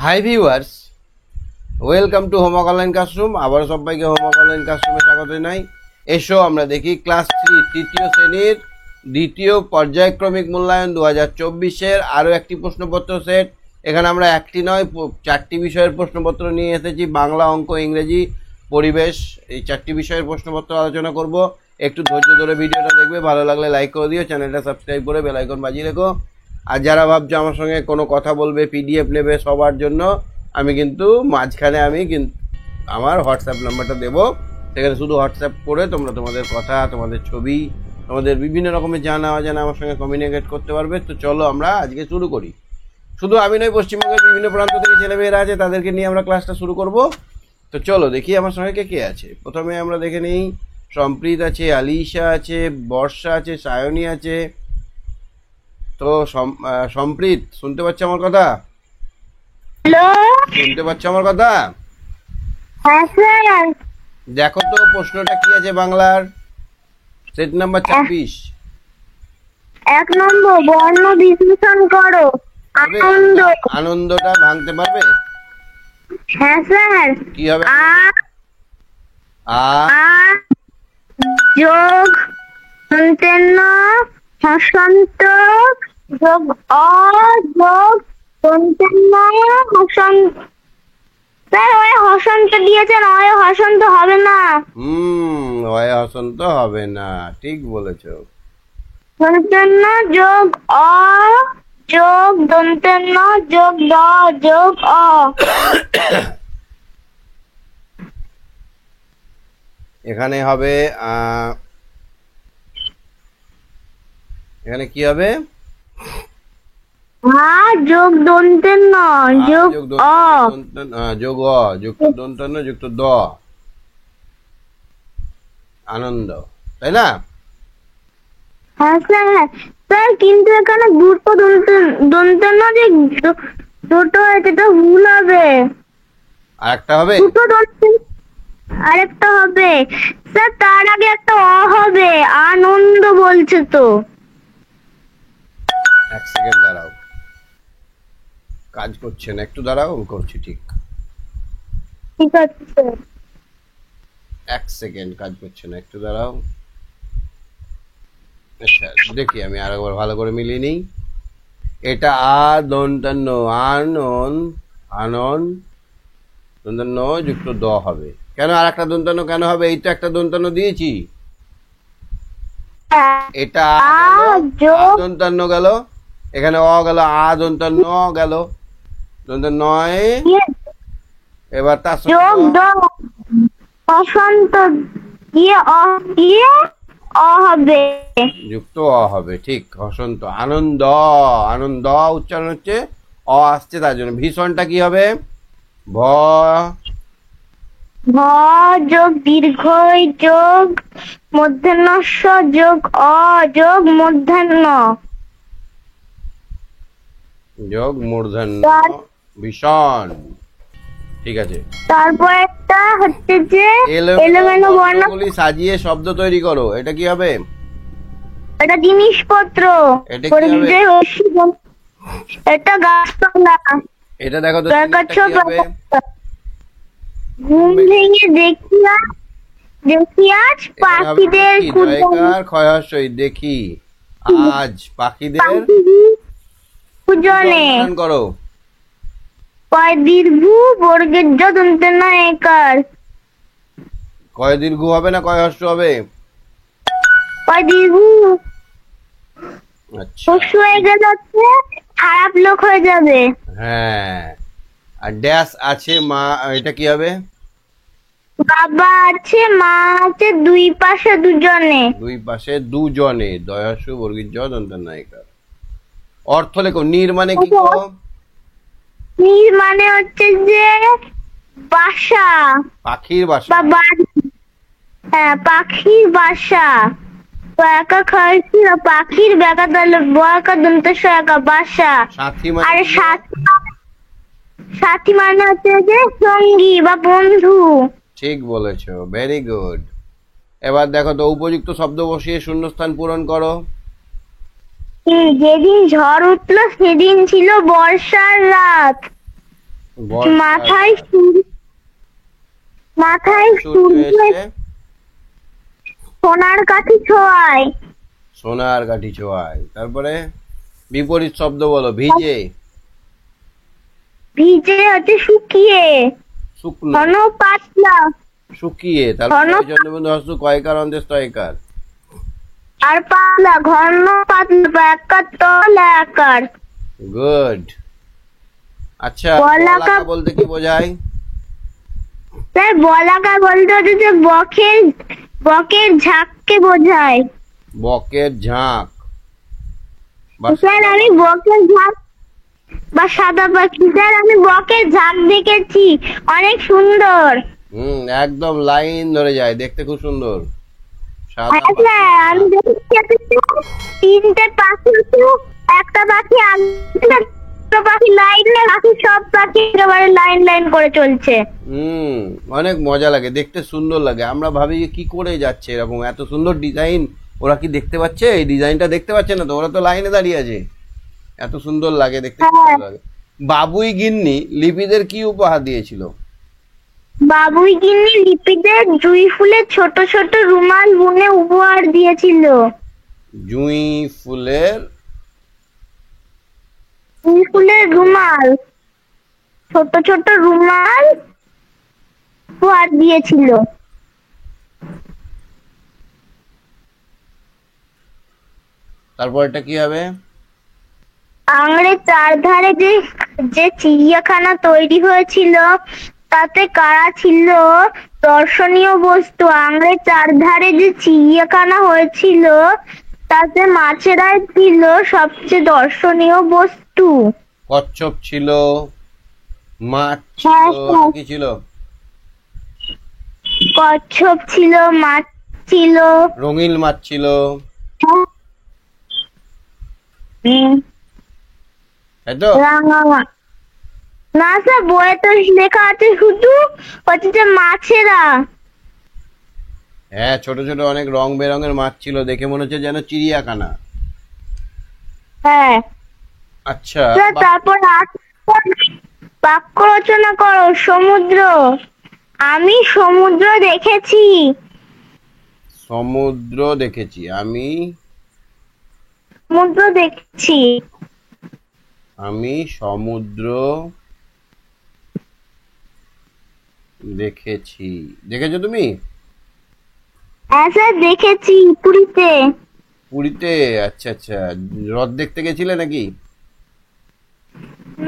Hi viewers, welcome to homework online classroom. আবার সবাইকে homework online ক্লাসরুমে স্বাগত জানাই। এসো আমরা দেখি ক্লাস 3 তৃতীয় শ্রেণীর দ্বিতীয় পর্যায়ক্রমিক মূল্যায়ন 2024-এর আরও একটি প্রশ্নপত্র সেট। এখানে আমরা একটি নয় 4টি বিষয়ের প্রশ্নপত্র নিয়ে এসেছি। বাংলা, অঙ্ক, ইংরেজি, পরিবেশ, এই 4টি বিষয়ের প্রশ্নপত্র আলোচনা করব। একটু ধৈর্য ধরে ভিডিওটা দেখবে, ভালো লাগলে লাইক করে দিও, চ্যানেলটা সাবস্ক্রাইব করে বেল আইকন বাজিয়ে রেখো। আর যারা ভাবছো আমার সঙ্গে কোনো কথা বলবে, পিডিএফ নেবে, সবার জন্য আমি কিন্তু মাঝখানে আমার হোয়াটসঅ্যাপ নাম্বারটা দেবো। সেখানে শুধু হোয়াটসঅ্যাপ করে তোমরা তোমাদের কথা, তোমাদের ছবি, তোমাদের বিভিন্ন রকমের জানা অজানা আমার সঙ্গে কমিউনিকেট করতে পারবে। তো চলো আমরা আজকে শুরু করি। শুধু আমি নয়, পশ্চিমবঙ্গের বিভিন্ন প্রান্ত থেকে ছেলেমেয়েরা আছে, তাদেরকে নিয়ে আমরা ক্লাসটা শুরু করব। তো চলো দেখি আমার সঙ্গে কে কে আছে। প্রথমে আমরা দেখে নিই, সম্প্রীত আছে, আলিশা আছে, বর্ষা আছে, সায়নী আছে। তো সম্প্রীত, শুনতে পাচ্ছ আমার কথা? হ্যালো, শুনতে পাচ্ছ আমার কথা? হ্যাঁ স্যার। দেখো তো প্রশ্নটা কি আছে বাংলার, সেট নাম্বার 26। 1 নম্বর, বর্ণ বিশ্লেষণ করো। আনন্দ। আনন্দটা ভাঙতে পারবে? হ্যাঁ স্যার। কি হবে? আ যোগ দন্তেন্ন হসন্ত যোগ অ যোগ দন্তেন্ন হসন্ত। স্যার ওই হসন্ত দিয়েছেন, ওই হসন্ত হবে না। হয় হসন্ত হবে না, ঠিক বলেছো। দন্তেন্ন যোগ অ যোগ দন্তেন্ন যোগ দ যোগ অ। এখানে হবে এখানে কি হবে? যোগ দন্তেন্ন যোগ অ যোগ অ যুক্ত দন্তান্ন যুক্ত দ, আনন্দ, তাই না? হ্যাঁ স্যার। স্যার কিন্তু এখানে দুটো দন্তেন্ন যে দুটো হয়েছে, তো ভুল হবে। আর একটা হবে, দুটো দন্তেন্ন আরেকটা হবে। স্যার তার আগে একটা অ হবে, আনন্দ বলছে তো। এক সেকেন্ড দাঁড়াও, কাজ করছে না, একটু দাঁড়াও, আমি করছি। ঠিক ঠিক আছে স্যার। এক সেকেন্ড, কাজ করছে না, একটু দাঁড়াও। আচ্ছা দেখি, আমি আর একবার ভালো করে মিলিয়ে নিই। এটা দন্তান্ন, আনন দন্তান্ন যুক্ত দ হবে। কেন আর একটা দন্তান্ন কেন হবে? এইটা একটা দন্তান্ন দিয়েছি, এটা দন্তান্ন গেল, এখানে অ গেল, দন্তান্ন গেল, দন্তান্ন নয়। এবার তার যোগ দ হসন্ত দিয়ে অ দিয়ে অ হবে, যুক্ত অ হবে। ঠিক, হসন্ত, আনন্দ, আনন্দ উচ্চারণ হচ্ছে, অ আসছে তার জন্য। ভীষণটা কি হবে? ভ ভ যোগ দীর্ঘ যোগ মধ্যাহ্ন যোগ অ যোগ মধ্যাহ্ন যোগ মূর্ধন্য, ভীষণ। ঠিক আছে, তারপর একটা হচ্ছে যে এলোমেলো বর্ণগুলি সাজিয়ে শব্দ তৈরি করো। এটা কি হবে? এটা জিনিসপত্র। এটা কি হবে? এটা গাছপালা। এটা দেখো তো, দেখাচ্ছ কি হবে? ঘুম ভেঙে দেখি আজ পাখিদের দেখি আজ পাখিদের পূজনে করো। কয় দীর্ঘ বর্গের জ দন্তেন্ন একার। কয় দীর্ঘ হবে না কয় হর্ষ হবে? কয় দীর্ঘ। আচ্ছা, হর্ষ হয়ে গেলে খারাপ লোক হয়ে যাবে। হ্যাঁ, আর ড্যাশ আছে মা, এটা কি হবে? বাবা আছে, মা আছে, দুই পাশে দুজনে। দুই পাশে দুজনে, দয়াসু বর্গীর জ দন্তেন্ন একার। অর্থ লেখো। নির মানে কি গো? নির মানে হচ্ছে যে বাসা, পাখির বাসা বা বাড়ি। হ্যাঁ, পাখির বাসা। একা খাইছি পাখির বেকা তাহলে বকা দন্তেশ একা বাসা। সাথী আর মানে সাথী মানে হচ্ছে যে সঙ্গী বা বন্ধু। ঠিক বলেছো, ভেরি গুড। এবার দেখো তো, উপযুক্ত শব্দ বসিয়ে শূন্যস্থান পূরণ করো। যেদিন ঝড় উঠলো সেদিন ছিল বর্ষার রাত। মাথায় মাথায় সূর্য এসে সোনার কাঠি ছোঁয়ায়। সোনার কাঠি ছোঁয়ায়। তারপরে বিপরীত শব্দ বলো। ভিজে, ভিজে হচ্ছে শুকিয়ে। শুকনো, ঘন পাতলা, শুকিয়ে। তারপরে ঘন জন্মবন্ধু হস্ত কয়কার অন্তের স্তয়কার। আর পাতলা, ঘন পাতলা, একার তল একার। গুড। আচ্ছা, বলাকা বলাকা বলতে কি বোঝায়? স্যার বলাকা বলতে হচ্ছে যে বকের ঝাঁককে বোঝায়। বকের ঝাঁক বা স্যার আমি বকের ঝাঁক বা সাদা পাখি, স্যার আমি বকের ঝাঁক দেখেছি, অনেক সুন্দর। একদম লাইন ধরে যায়, দেখতে খুব সুন্দর। সাদা হ্যাঁ পাখি। স্যার, আমি দেখেছি তিনটে পাখি আছে, একটা পাখি পাখি লাইনে, বাকি সব পাখি একেবারে লাইন লাইন করে চলছে। অনেক মজা লাগে, দেখতে সুন্দর লাগে। আমরা ভাবি যে কি করে যাচ্ছে এরকম, এত সুন্দর ডিজাইন। ওরা কি দেখতে পাচ্ছে? এই ডিজাইনটা দেখতে পাচ্ছে না তো, ওরা তো লাইনে দাঁড়িয়ে আছে। এত সুন্দর লাগে দেখতে, খুব ভালো লাগে। বাবুই গিন্নি লিপিদের কি উপহার দিয়েছিল? বাবুই গিন্নি লিপিদের জুঁই ফুলের ছোট ছোট রুমাল বুনে উপহার দিয়েছিল। জুঁই ফুলের জুঁই ফুলের রুমাল, ছোট ছোট রুমাল উপহার দিয়েছিল। তারপর এটা কি হবে? আংড়ের চারধারে যে যে চিড়িয়াখানা তৈরি হয়েছিল তাতে কারা ছিল দর্শনীয় বস্তু। আংড়ের চারধারে যে চিড়িয়াখানা হয়েছিল তাতে মাছেরাই ছিল সবচেয়ে দর্শনীয় বস্তু। কচ্ছপ ছিল, মাছ হ্যাঁ, ছিল, হ্যাঁ। কি ছিল? কচ্ছপ ছিল, মাছ ছিল, রঙিন মাছ ছিল। তাই তো? রাঙা মাছ। না স্যার, বইয়ে তো লেখা আছে শুধু হচ্ছে যে মাছেরা। হ্যাঁ, ছোট ছোট অনেক রং বেরঙের মাছ ছিল, দেখে মনে হচ্ছে যেন চিড়িয়াখানা। হ্যাঁ আচ্ছা, স্যার, তারপর বাক্য রচনা করো। সমুদ্র, আমি সমুদ্র দেখেছি। সমুদ্র দেখেছি আমি। সমুদ্র দেখেছি। আমি সমুদ্র দেখেছি। দেখেছো তুমি? হ্যাঁ স্যার, দেখেছি পুরীতে। পুরীতে? আচ্ছা আচ্ছা, হ্রদ দেখতে গেছিলে নাকি?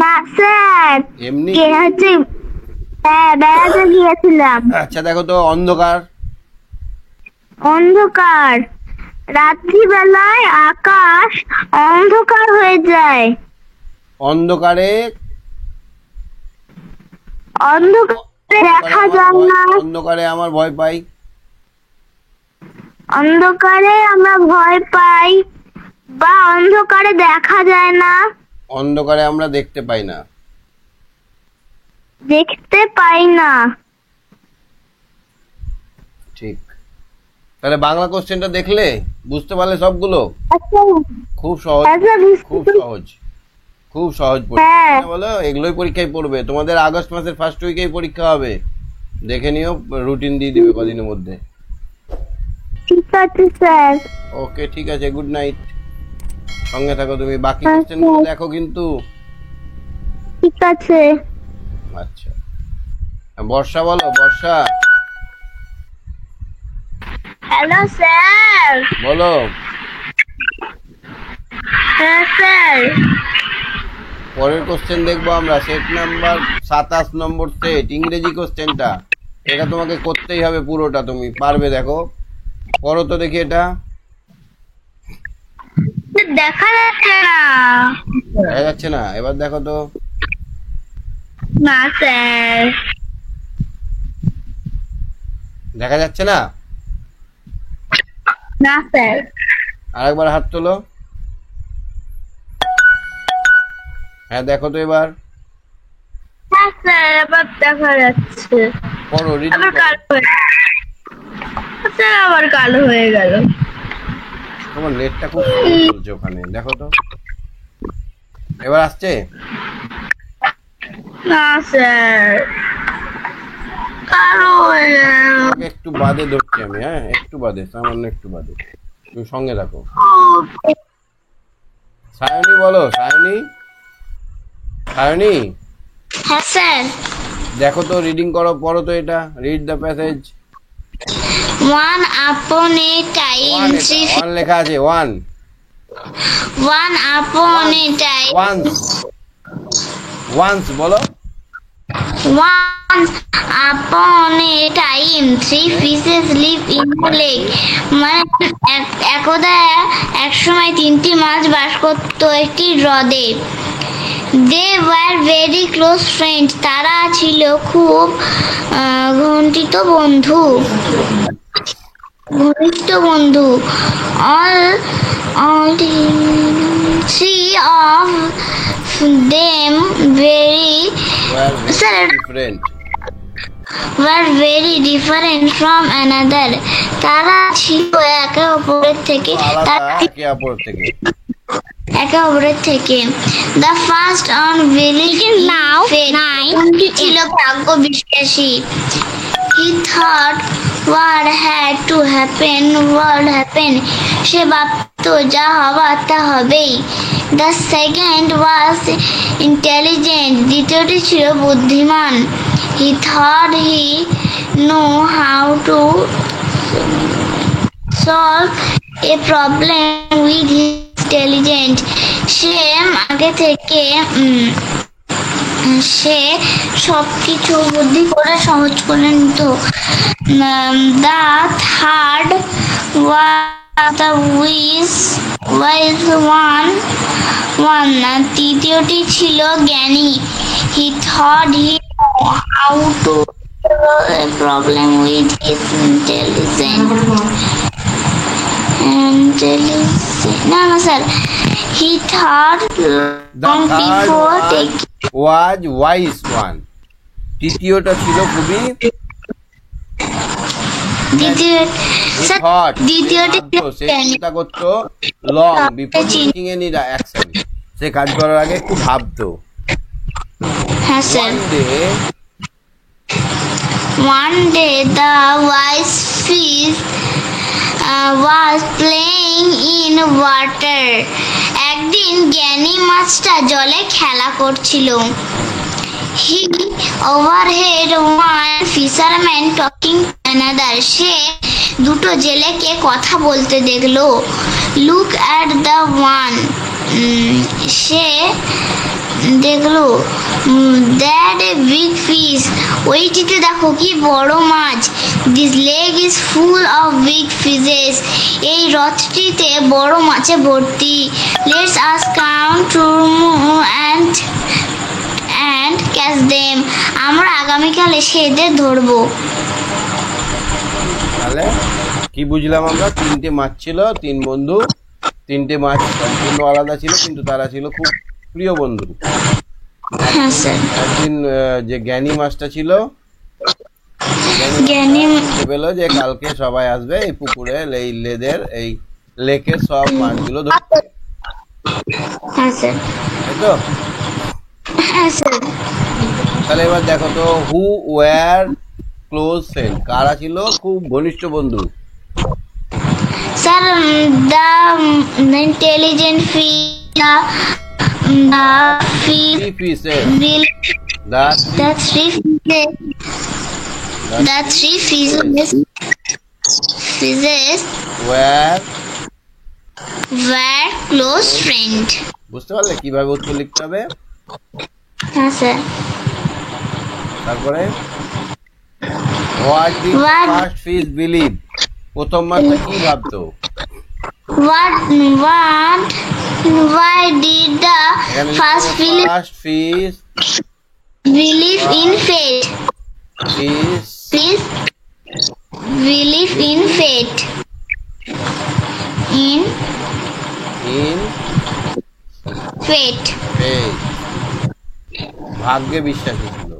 না স্যার, এমনি? হচ্ছে হ্যাঁ, বেড়াতে গিয়েছিলাম। আচ্ছা, দেখো তো অন্ধকার। অন্ধকার, রাত্রিবেলায় আকাশ অন্ধকার হয়ে যায়। অন্ধকারে অন্ধকারে দেখা যায় না। অন্ধকারে আমার ভয় পাই। অন্ধকারে আমরা ভয় পাই বা অন্ধকারে দেখা যায় না। অন্ধকারে আমরা দেখতে পাই না। দেখতে পাই না। ঠিক। তাহলে বাংলা কোশ্চেনটা দেখলে বুঝতে পারলে সবগুলো? আচ্ছা, খুব সহজ, আচ্ছা, খুব সহজ, খুব সহজ হ্যাঁ। পরীক্ষা। বলো, এগুলোই পরীক্ষায় পড়বে। তোমাদের আগস্ট মাসের ফার্স্ট উইকেই পরীক্ষা হবে, দেখে নিও, রুটিন দিয়ে দিবে কদিনের মধ্যে। ঠিক আছে স্যার। ওকে, ঠিক আছে, গুড নাইট। সঙ্গে থাকো তুমি, বাকি আচ্ছা। কোশ্চেন গুলো দেখো কিন্তু। ঠিক আছে। আচ্ছা, বর্ষা বলো। বর্ষা হ্যালো স্যার। বলো। হ্যাঁ স্যার। পরের কোশ্চেন দেখবো আমরা, সেট নাম্বার 27 নম্বর সেট, ইংরেজি কোশ্চেনটা। এটা তোমাকে করতেই হবে পুরোটা, তুমি পারবে। দেখো, করো তো দেখি এটা। দেখা যাচ্ছে না। দেখা যাচ্ছে না? এবার দেখো তো। না স্যার। দেখা যাচ্ছে না? না স্যার। আরেকবার হাত তোলো। হ্যাঁ, দেখো তো এবার। হ্যাঁ স্যার, এবার দেখা যাচ্ছে। করো, রিডিং আবার কালো হয়ে স্যার, আবার কালো হয়ে গেল। তোমার নেটটা খুব স্লো চলছে ওখানে, দেখো তো। এবার আসছে? না স্যার, কারণ তোকে একটু বাদে ধরছি আমি, হ্যাঁ একটু বাদে, সামান্য একটু বাদে, তুমি সঙ্গে রাখো। সায়নী বলো, সায়নী, সায়নী হ্যাঁ স্যার। দেখো তো, রিডিং করো, পড়ো তো এটা, read the passage. One upon a time, one লেখা আছে, one, one upon a time, once, once বলো। once upon a time, three fishes live in a lake. মানে একদা এক সময় তিনটি মাছ বাস করতো একটি হ্রদে। They were very close friends. তারা ছিল খুব ঘনিষ্ঠ বন্ধু। All three of them different, were very different from another. তারা ছিল একে অপরের থেকে আলাদা একে অপর থেকে। The first on village now ছিল ভাগ্য বিশ্বাসী। He thought what had to happen would happen. সে ভাবতো যা হবার তা হবেই। The second was intelligent. দ্বিতীয়টি ছিল বুদ্ধিমান। He thought he knew how to solve a problem with his intelligence. সে আগে থেকে সে সবকিছু বুদ্ধি করে সহজ করে নিত। The third was the wise one. তৃতীয়টি ছিল জ্ঞানী। He thought he knew how to solve a problem with his no sir. He thought long before taking. Was wise one. তৃতীয়টা ছিল খুবই দ্বিতীয়টি সে চিন্তা করতো long before taking any action, সে কাজ করার আগে একটু ভাবতো। হ্যাঁ sir. One day the wise fish was playing in water. একদিন জ্ঞানী মাছটা জলে খেলা করছিল। He overheard one fisherman talking to another. সে দুটো জেলেকে কথা বলতে দেখলো। Look at the one. সে দেখলো that a big fish. ওইটিতে দেখো কি বড় মাছ। This lake is full of big fishes. এই হ্রদটিতে বড় মাছে ভর্তি। Let's us come tomorrow and catch them. আমরা আগামীকাল এসে এদের ধরবো। তাহলে কি বুঝলাম আমরা? তিনটে মাছ ছিল, তিন বন্ধু, তিনটে মাছ সম্পূর্ণ আলাদা ছিল কিন্তু তারা ছিল খুব প্রিয় বন্ধু। একদিন যে জ্ঞানী মাছটা ছিল, জ্ঞানী পেলো যে কালকে সবাই আসবে এই পুকুরে, এই এই লেকের সব মাছগুলো ধরতে, তাই তো? তাহলে এবার দেখো তো, হু ওয়ার ক্লোজ ফ্রেন্ড, কারা ছিল খুব ঘনিষ্ঠ বন্ধু? Sir, the intelligent fish, the three fishes were close friend. বুঝতে পারলে কিভাবে উত্তর লিখতে হবে? হ্যাঁ স্যার। তারপরে what did the first fish believe? প্রথম মাছটা কি ভাবতো? Why did the first fish believe in fate? Believe in fate. In fate. ভাগ্যে বিশ্বাসী ছিল।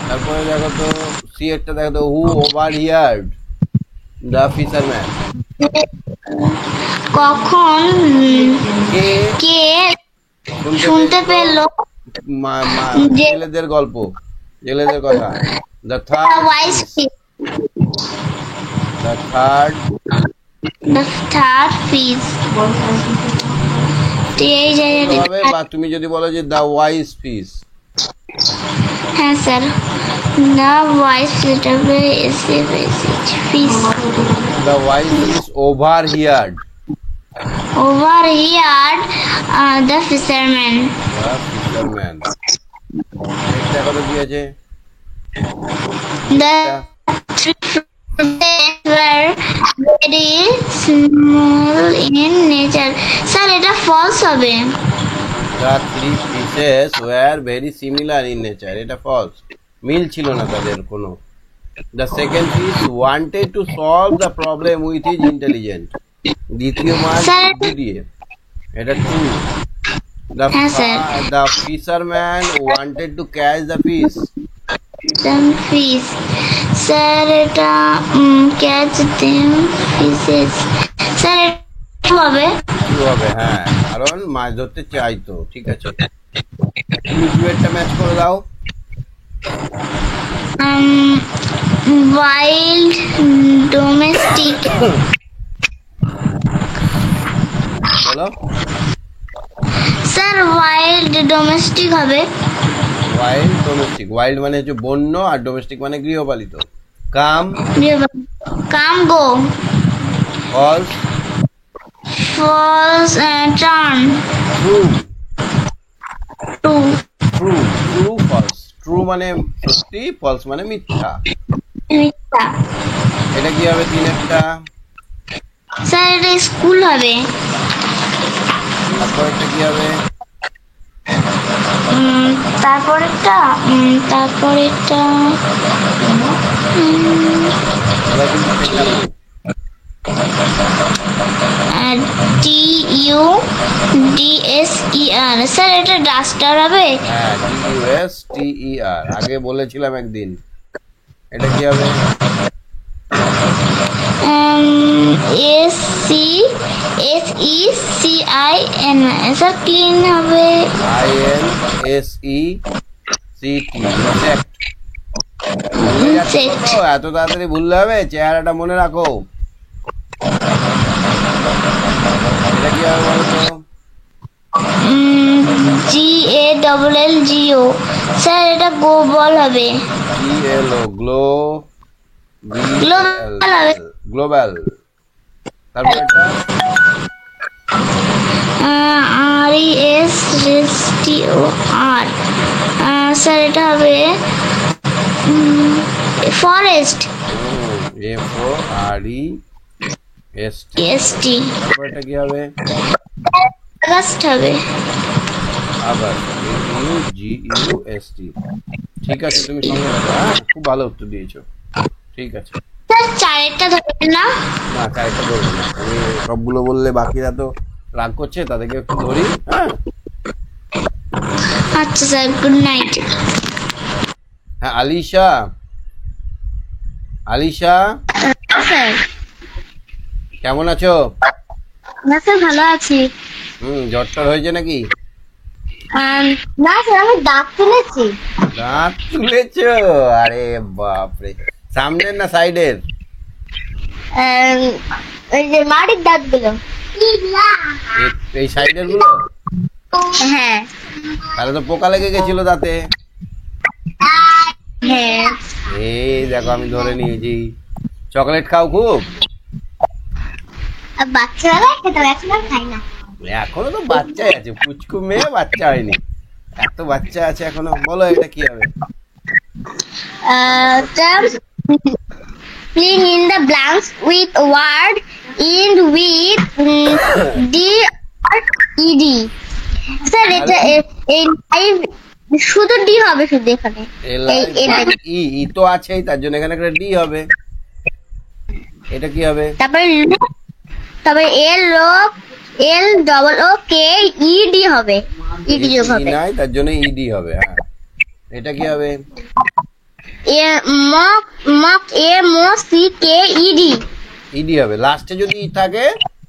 তারপরে দেখো তো সি একটা দেখো তো, হু ওভার হিয়ার্ড দ্য ফিশারম্যান, কখন কে শুনতে পেলো যে জেলেদের গল্প, জেলেদের কথা। The the wise fish, third the third fish. তো এই জায়গাটা হবে, বা তুমি যদি বলো যে দ্য ওয়াইজ ফিশ। হ্যাঁ sir, the wise fish the wise fish over heard overheard the fisherman. The fisherman. এটা কত কি আছে? The trees were very small in nature. Sir এটা ফলস হবে। The three fishes were very similar in nature. এটা false. মিল ছিল না তাদের কোনো। The second fish wanted to solve the problem with his intelligence. দ্বিতীয় মাছ Sir. বুদ্ধি দিয়ে। এটা true. হ্যাঁ sir. The fisherman wanted to catch the fish. Some fish. Sir এটা catch them fishes. স্যার এটা হবে True হবে, হ্যাঁ, কারণ মাছ ধরতে চাইতো। ঠিক আছে, তুমি ডুয়েটটা ম্যাচ করে দাও। wild domestic. বলো। স্যার wild domestic হবে। ওয়াইল্ড ডোমেস্টিক, ওয়াইল্ড মানে হচ্ছে বন্য, আর ডোমেস্টিক মানে গৃহপালিত। Come Come go. False False turn. True To. True true false. True মানে সত্যি, ফলস মানে মিথ্যা। মিথ্যা। এটা কি হবে? তিন একটা। স্যার এটা স্কুল হবে। তারপর এটা কি হবে? তারপরেরটা এবার কিন্তু পেলাম। DUDSER। স্যার এটা ডাস্টার হবে। হ্যাঁ, DUSTER, আগে বলেছিলাম একদিন। এটা কি হবে? SECIN। স্যার ক্লিন হবে। INSECT, insect। এত তাড়াতাড়ি ভুললে হবে? চেহারাটা মনে রাখো। এটা কি হবে বলো তো? GALLGO। স্যার এটা গো বল হবে। GLO, গ্লো, Global হবে। গ্লোবাল। তারপর এটা RESTOR। স্যার এটা হবে ফরেস্ট। FOREST। তারপর এটা কি হবে? আগস্ট হবে। আবার GUST। ঠিক আছে, তুমি সঙ্গে রাখো। হ্যাঁ, খুব ভালো উত্তর দিয়েছো। ঠিক আছে, স্যার চারেরটা ধরবেন না? না চারটা ধরবো না, আমি সবগুলো বললে বাকিরা তো রাগ করছে, তাদেরকে একটু ধরি। হ্যাঁ আচ্ছা স্যার, গুড নাইট। হ্যাঁ, আলিশা, আলিশা স্যার কেমন আছো? না স্যার, ভালো আছি। জ্বরটার হয়েছে নাকি? না স্যার, আমি দাঁত তুলেছি। দাঁত তুলেছো? আরে বাপরে, সামনের না সাইডের? ওই যে মাড়ির দাঁতগুলো। এই সাইডের গুলো? হ্যাঁ তাহলে তো পোকা লেগে গেছিল দাঁতে। হ্যাঁ। এই দেখো, আমি ধরে নিয়েছি। চকলেট খাও খুব? বাচ্চারা খেতে, এখন আর খাই না। এখনো তো বাচ্চাই আছে, পুচকু মেয়ে, বাচ্চা হয়নি, এত বাচ্চা আছে এখনো। বলো এটা কি হবে? Fill in the blanks with word end with D or ED. Sir এটা এই শুধু ডি হবে, শুধু এখানে ই তো আছেই, তার জন্য এখানে একটা ডি হবে। এটা কি হবে? তারপরে LOOKED হবে। ইডি যোগ হবে নাই, তার জন্য ইডি হবে। হ্যাঁ, এটা কি হবে? MOCKED। ইডি হবে। লাস্টে যদি ই থাকে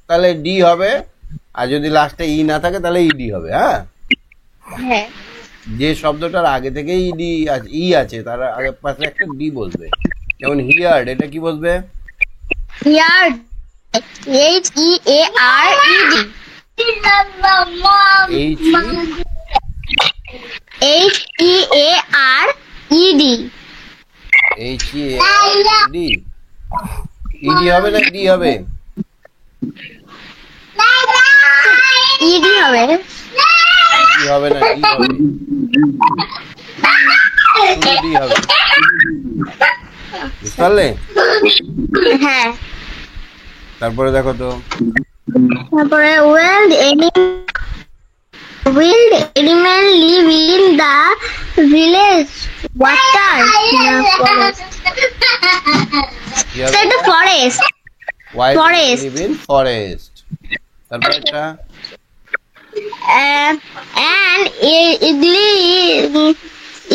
তাহলে ডি হবে, আর যদি লাস্টে ই না থাকে তাহলে ইডি হবে। হ্যাঁ, হ্যাঁ যে শব্দটার আগে থেকেই ই আছে তার আগে পাশে একটা ডি বসবে। যেমন হিয়ার্ড, এটা কি বসবে? Heard HEARED H HEARED H D. ED হবে না ডি হবে? ED হবে। ডি হবে না ডি হবে, শুধু ডি হবে। বুঝতে পারলে? হ্যাঁ তারপরে দেখো তো, তারপরে wild animal live in the village water কি হবে? the forest Wild Forest. live in forest। তারপর একটা and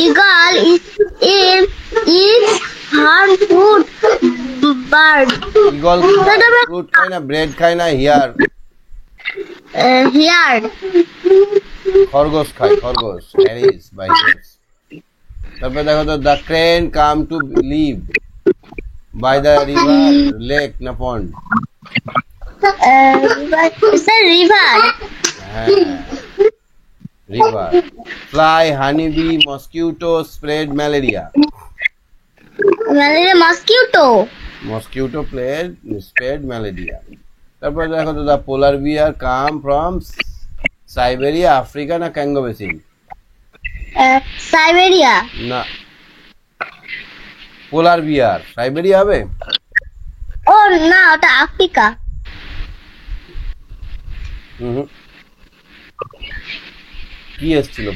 eagle is harmful bird eagle fruit খায় না, ব্রেড খায় না, here খরগোশ খায়, খরগোশ হ্যারিস বাই হেরিস। তারপর দেখো তো, the crane come to live by the river lake না পন্ড? it's a river হ্যাঁ, river. Fly, honey bee, mosquito spread malaria. mosquito mosquito spread malaria. তারপর দেখো তো, the polar bear come from Siberia Africa না Congo basin? Siberia না, পোলার bear Siberia হবে? ও না ওটা আফ্রিকা হুম, কি এসছিল?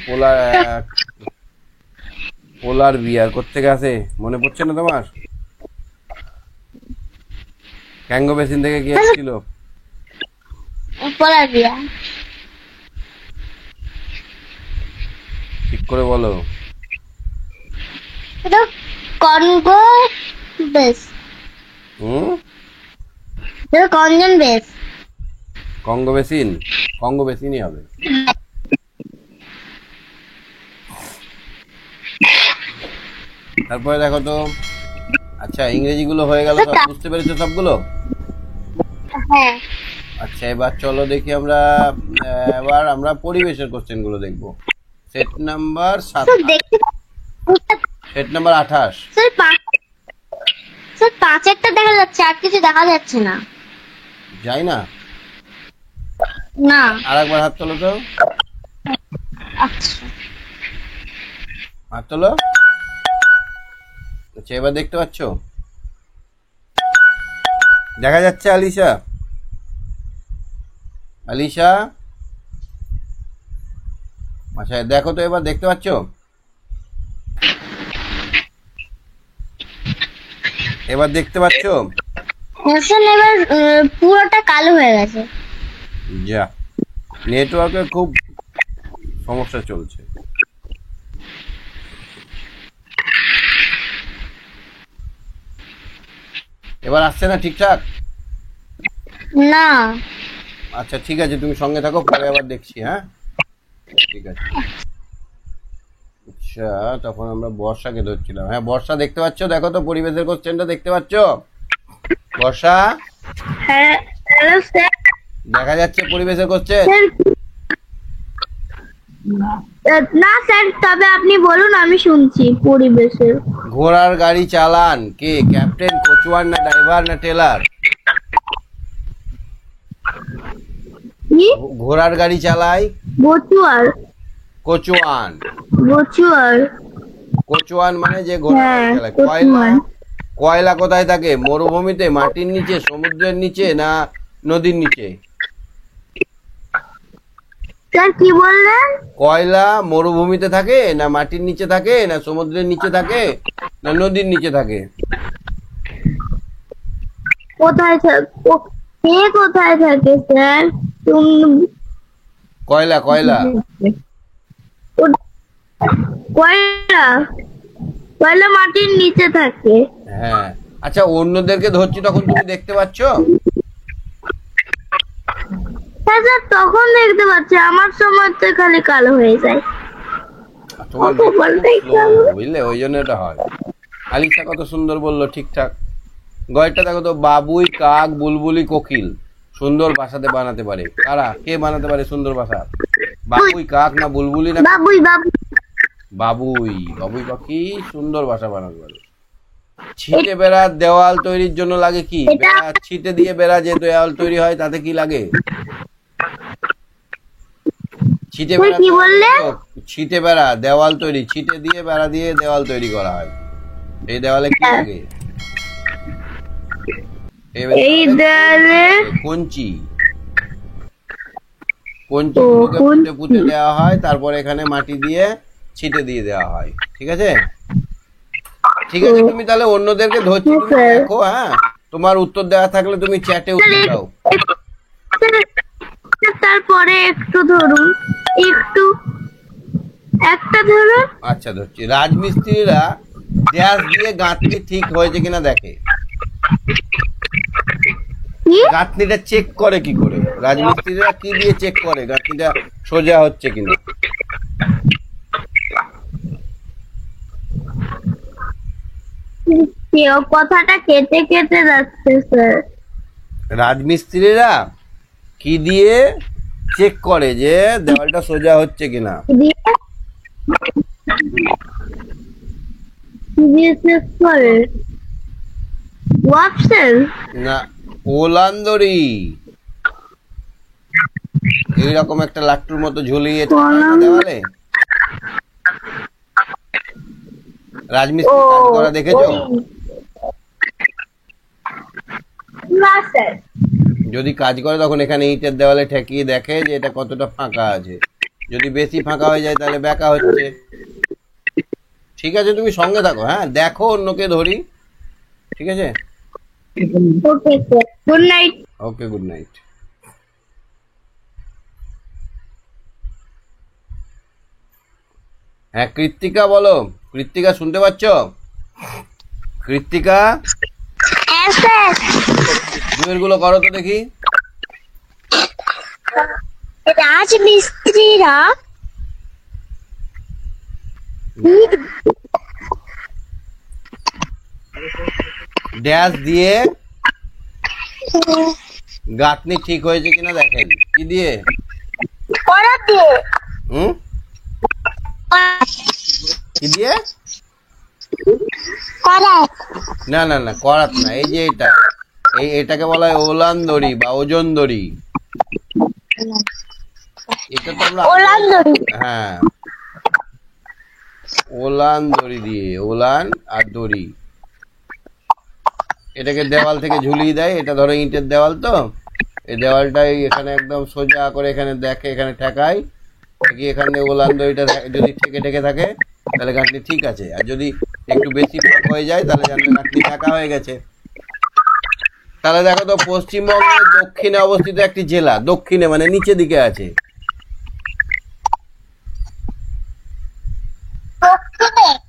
পোলার বিয়ার কোত্থেকে আসে মনে পড়ছে না তোমার? ক্যাঙ্গো বেসিন থেকে কি এসছিল? পোলার বিয়ার ঠিক করে বলো। এটা কনগো বেস হুম, এটা কনজন বেস কঙ্গো বেসিন, কঙ্গো বেসিনই হবে। তারপরে দেখো তো, আচ্ছা ইংরেজি গুলো হয়ে গেল, সব বুঝতে পেরেছো সবগুলো? হ্যাঁ আচ্ছা এবার চলো দেখি আমরা, এবার আমরা পরিবেশের কোশ্চেন গুলো দেখবো। সেট নাম্বার 7, দেখতে সেট নাম্বার 28। স্যার পাঁচ একটা দেখা যাচ্ছে আর কিছু দেখা যাচ্ছে না যাই না, না আর একবার হাত তোলো তো, আচ্ছা হাত তোলো। আচ্ছা এবার দেখতে পাচ্ছ? দেখা যাচ্ছে আলিশা? আলিশা, আচ্ছা দেখো তো, এবার দেখতে পাচ্ছ? এবার দেখতে পাচ্ছ? স্যার এবার পুরোটা কালো হয়ে গেছে যা, নেটওয়ার্কের খুব সমস্যা চলছে। এবার আসছে না ঠিকঠাক? না আচ্ছা ঠিক আছে, তুমি সঙ্গে থাকো, পরে আবার দেখছি। হ্যাঁ ঠিক আছে। আচ্ছা তখন আমরা বর্ষাকে ধরছিলাম। হ্যাঁ বর্ষা দেখতে পাচ্ছ? দেখো তো পরিবেশের কোশ্চেনটা দেখতে পাচ্ছ? বর্ষা হ্যাঁ হ্যালো স্যার দেখা যাচ্ছে পরিবেশের কোশ্চেন? না স্যার তবে আপনি বলুন আমি শুনছি পরিবেশের ঘোড়ার গাড়ি চালান কে? ক্যাপ্টেন, কোচওয়ান না ড্রাইভার না টেলার? কি ঘোড়ার গাড়ি চালায় বচুয়ার কোচওয়ান। বচুয়ার কোচওয়ান মানে যে ঘোড়ার গাড়ি হ্যাঁ চালায়। কয়লা, কয়লা কোথায় থাকে? মরুভূমিতে, মাটির নিচে, সমুদ্রের নিচে না নদীর নিচে? স্যার কি বললেন কয়লা মরুভূমিতে থাকে না মাটির নিচে থাকে না সমুদ্রের নিচে থাকে না নদীর নিচে থাকে? কোথায় কে কোথায় থাকে স্যার কয়লা, কয়লা কয়লা কয়লা মাটির নিচে থাকে হ্যাঁ। আচ্ছা অন্যদেরকে ধরছি তখন তুমি দেখতে পাচ্ছ? হ্যাঁ স্যার, তখন দেখতে পাচ্ছি, আমার সময় তো খালি কালো হয়ে যায়। তোমার কত বলতেই কালো। বুঝলে, ওই জন্য এটা হয়। আলিশা কত সুন্দর বললো, ঠিকঠাক। গয়টা দেখো তো, বাবুই, কাক, বুলবুলি, কোকিল সুন্দর ভাষাতে বানাতে পারে। কারা, কে বানাতে পারে সুন্দর ভাষা? বাবুই, কাক, না বুলবুলি, না বাবুই বাবুই। বাবুই? বাবুই পাখি সুন্দর ভাষা বানাতে পারে। ছিটে বেড়া দেওয়াল তৈরির জন্য লাগে কি? এটা বেড়া ছিটে দিয়ে বেড়া যে দেওয়াল তৈরি হয়, তাতে কি লাগে? ছিটে তুই বেড়া কি তো- বললে? ছিটে বেড়া দেওয়াল তৈরি, ছিটে দিয়ে বেড়া দিয়ে দেওয়াল তৈরি করা হয়। এই দেওয়ালে কি লাগে? এই দেয়ালে কঞ্চি। কঞ্চি ও, গুলোকে পুঁতে পুঁতে কঞ্চি। দেওয়া হয়, তারপর এখানে মাটি দিয়ে ছিটে দিয়ে দেওয়া হয়। ঠিক আছে, ঠিক আছে। তুমি তাহলে অন্যদেরকে ধরছি, তুমি স্যার। দেখো। হ্যাঁ, তোমার উত্তর দেওয়া থাকলে তুমি চ্যাটে উত্তর দাও। তারপরে একটু ধরুন, একটু একটা ধরুন। আচ্ছা, ধরছি। রাজমিস্ত্রিরা গ্যাস দিয়ে গাঁথনি ঠিক হয়েছে কিনা দেখে। কি? গাঁথনিটা চেক করে কি করে? রাজমিস্ত্রিরা কি দিয়ে চেক করে গাঁথনিটা সোজা হচ্ছে কিনা? কেউ কথাটা কেটে কেটে যাচ্ছে স্যার। রাজমিস্ত্রিরা কি দিয়ে চেক করে যে দেওয়ালটা সোজা হচ্ছে কিনা? দিয়ে কি দিয়ে চেক করে? ওয়াপসেল? না, ওলান্দরি। এইরকম একটা লাট্টুর মতো ঝুলিয়ে দেওয়ালে। রাজমিস্ত্রি কাজ করা দেখেছো? না স্যার। যদি কাজ করে তখন এখানে ইটের দেওয়ালে ঠেকিয়ে দেখে যে এটা কতটা ফাঁকা আছে। যদি বেশি ফাঁকা হয়ে যায় তাহলে বেঁকা হচ্ছে। ঠিক আছে, তুমি সঙ্গে থাকো। হ্যাঁ, দেখো, অন্যকে ধরি। ঠিক আছে, ওকে স্যার, গুড নাইট। ওকে, গুড নাইট। হ্যাঁ, কৃত্তিকা বলো। কৃত্তিকা শুনতে পাচ্ছ? কৃত্তিকা, হ্যাঁ স্যার। দুয়ের গুলো করো তো দেখি। রাজমিস্ত্রিরা ড্যাশ দিয়ে গাঁথনি ঠিক হয়েছে কিনা দেখেন। কি দিয়ে? করাত দিয়ে। হুম, কি দিয়ে? করাত। না না না, করাত না। এই যে এটা, এটাকে বলা হয় ওলান দড়ি বা ওজন দড়ি। এটা তো আমরা ওলান দড়ি। হ্যাঁ, ওলান দড়ি দিয়ে, ওলান আর দড়ি, এটাকে দেওয়াল থেকে ঝুলিয়ে দেয়। এটা ধরো ইটের দেওয়াল, তো এই দেওয়ালটাই এখানে একদম সোজা করে এখানে দেখে, এখানে ঠেকায়, ঠেকিয়ে এখানে ওলান দড়িটা যদি ঠেকে ঠেকে থাকে তাহলে গাঁথনি ঠিক আছে। আর যদি একটু বেশি ফাঁক হয়ে যায় তাহলে জানলে গাঁথনি ঢাকা হয়ে গেছে। তাহলে দেখো তো, পশ্চিমবঙ্গের দক্ষিণে অবস্থিত একটি জেলা, দক্ষিণে মানে নিচে দিকে আছে।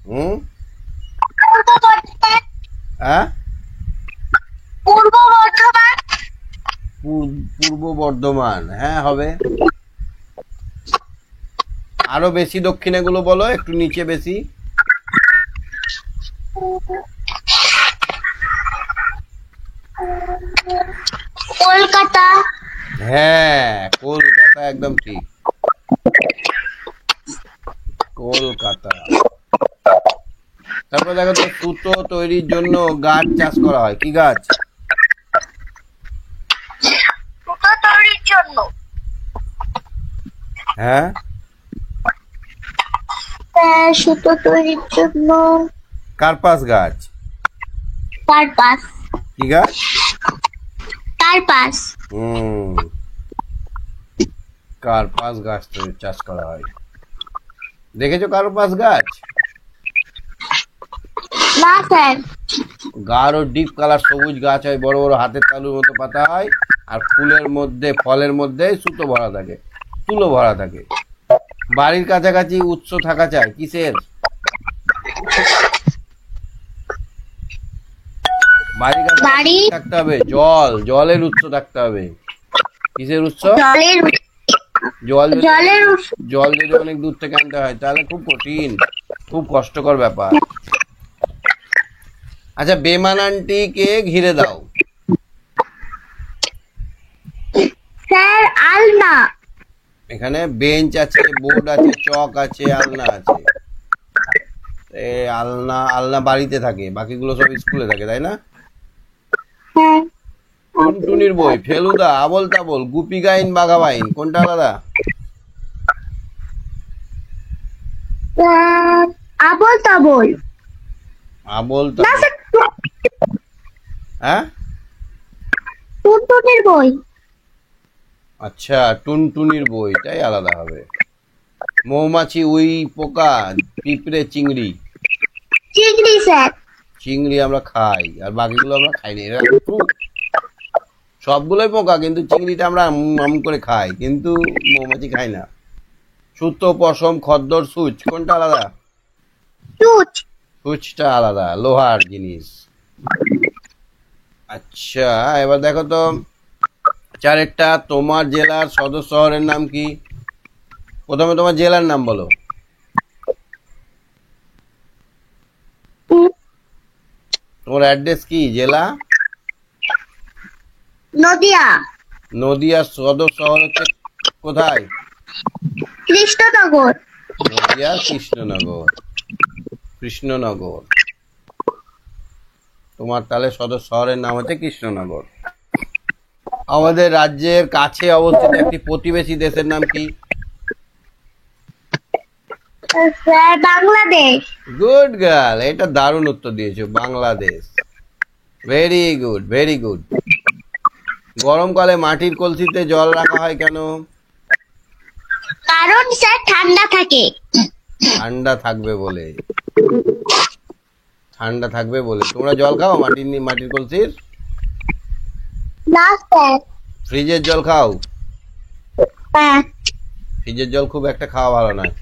হুম, হ্যাঁ, পূর্ব বর্ধমান। পূর্ব বর্ধমান। হ্যাঁ, হবে। আরো বেশি দক্ষিণে গুলো বলো, একটু নিচে বেশি। কলকাতা। হ্যাঁ, কলকাতা, একদম ঠিক, কলকাতা। তারপর দেখো তো, সুতো তৈরির জন্য গাছ চাষ করা হয়। কি গাছ? সুতো তৈরির জন্য। হ্যাঁ, সুতো তৈরির জন্য কার্পাস গাছ। কার্পাস। কি গাছ? কার্পাস। হুম, কার্পাস গাছ চাষ করা হয়। দেখেছো কার্পাস গাছ? না স্যার। গাঢ় ডিপ কালার সবুজ গাছ হয়, বড় বড় হাতের তালুর মতো পাতা হয়, আর ফুলের মধ্যে, ফলের মধ্যে সুতো ভরা থাকে, তুলো ভরা থাকে। বাড়ির কাছাকাছি উৎস থাকা চাই। কিসের? বাড়ির কাছাকাছি থাকতে হবে জল, জলের উৎস থাকতে হবে। কিসের উৎস? জলের জলের উৎস। জল যদি অনেক দূর থেকে আনতে হয় তাহলে খুব কঠিন, খুব কষ্টকর ব্যাপার। আচ্ছা, বেমানানটিকে ঘিরে দাও। স্যার আলনা। এখানে বেঞ্চ আছে, বোর্ড আছে, চক আছে, আলনা আছে। আলনা আলনা বাড়িতে থাকে, বাকিগুলো সব স্কুলে থাকে, তাই না? হ্যাঁ। টুনটুনির বই, ফেলুদা, আবল তাবল, গুপি গাইন, বাঘা বাইন, কোনটা আলাদা? আবল তাবল। আবল না তাবল। স্যার, হ্যাঁ, টুনটুনির বই। আচ্ছা, টুনটুনির বইটাই আলাদা হবে। মৌমাছি, উই, পোকা, পিঁপড়ে, চিংড়ি। চিংড়ি স্যার। চিংড়ি আমরা খাই, আর বাকিগুলো আমরা খাই না। এরা সবগুলোই পোকা, কিন্তু চিংড়িটা আমরা আম করে খাই, কিন্তু মৌমাছি খাই না। সুতো, পশম, খদ্দর, সুচ, কোনটা আলাদা? চুচ। সুচটা আলাদা, লোহার জিনিস। আচ্ছা, এবার দেখো তো চারেরটা, তোমার জেলার সদর শহরের নাম কি? প্রথমে তোমার জেলার নাম বলো। তোমার অ্যাড্রেস কি? জেলা? নদিয়া। নদিয়ার সদর শহর হচ্ছে কোথায়? কৃষ্ণনগর। নদিয়ার কৃষ্ণনগর। কৃষ্ণনগর। তোমার তাহলে সদর শহরের নাম হচ্ছে কৃষ্ণনগর। আমাদের রাজ্যের কাছে অবস্থিত একটি প্রতিবেশী দেশের নাম কি? স্যার বাংলাদেশ। গুড গার্ল, এটা দারুণ উত্তর দিয়েছো, Bangladesh. Very good, very good. গরমকালে মাটির কলসিতে জল রাখা হয় কেন? কারণ স্যার ঠান্ডা থাকে। ঠান্ডা থাকবে বলে। ঠান্ডা থাকবে বলে। তোমরা জল খাও মাটির কলসির? না স্যার। ফ্রিজের জল খাও? হ্যাঁ। ফ্রিজের জল খুব একটা খাওয়া ভালো নয়।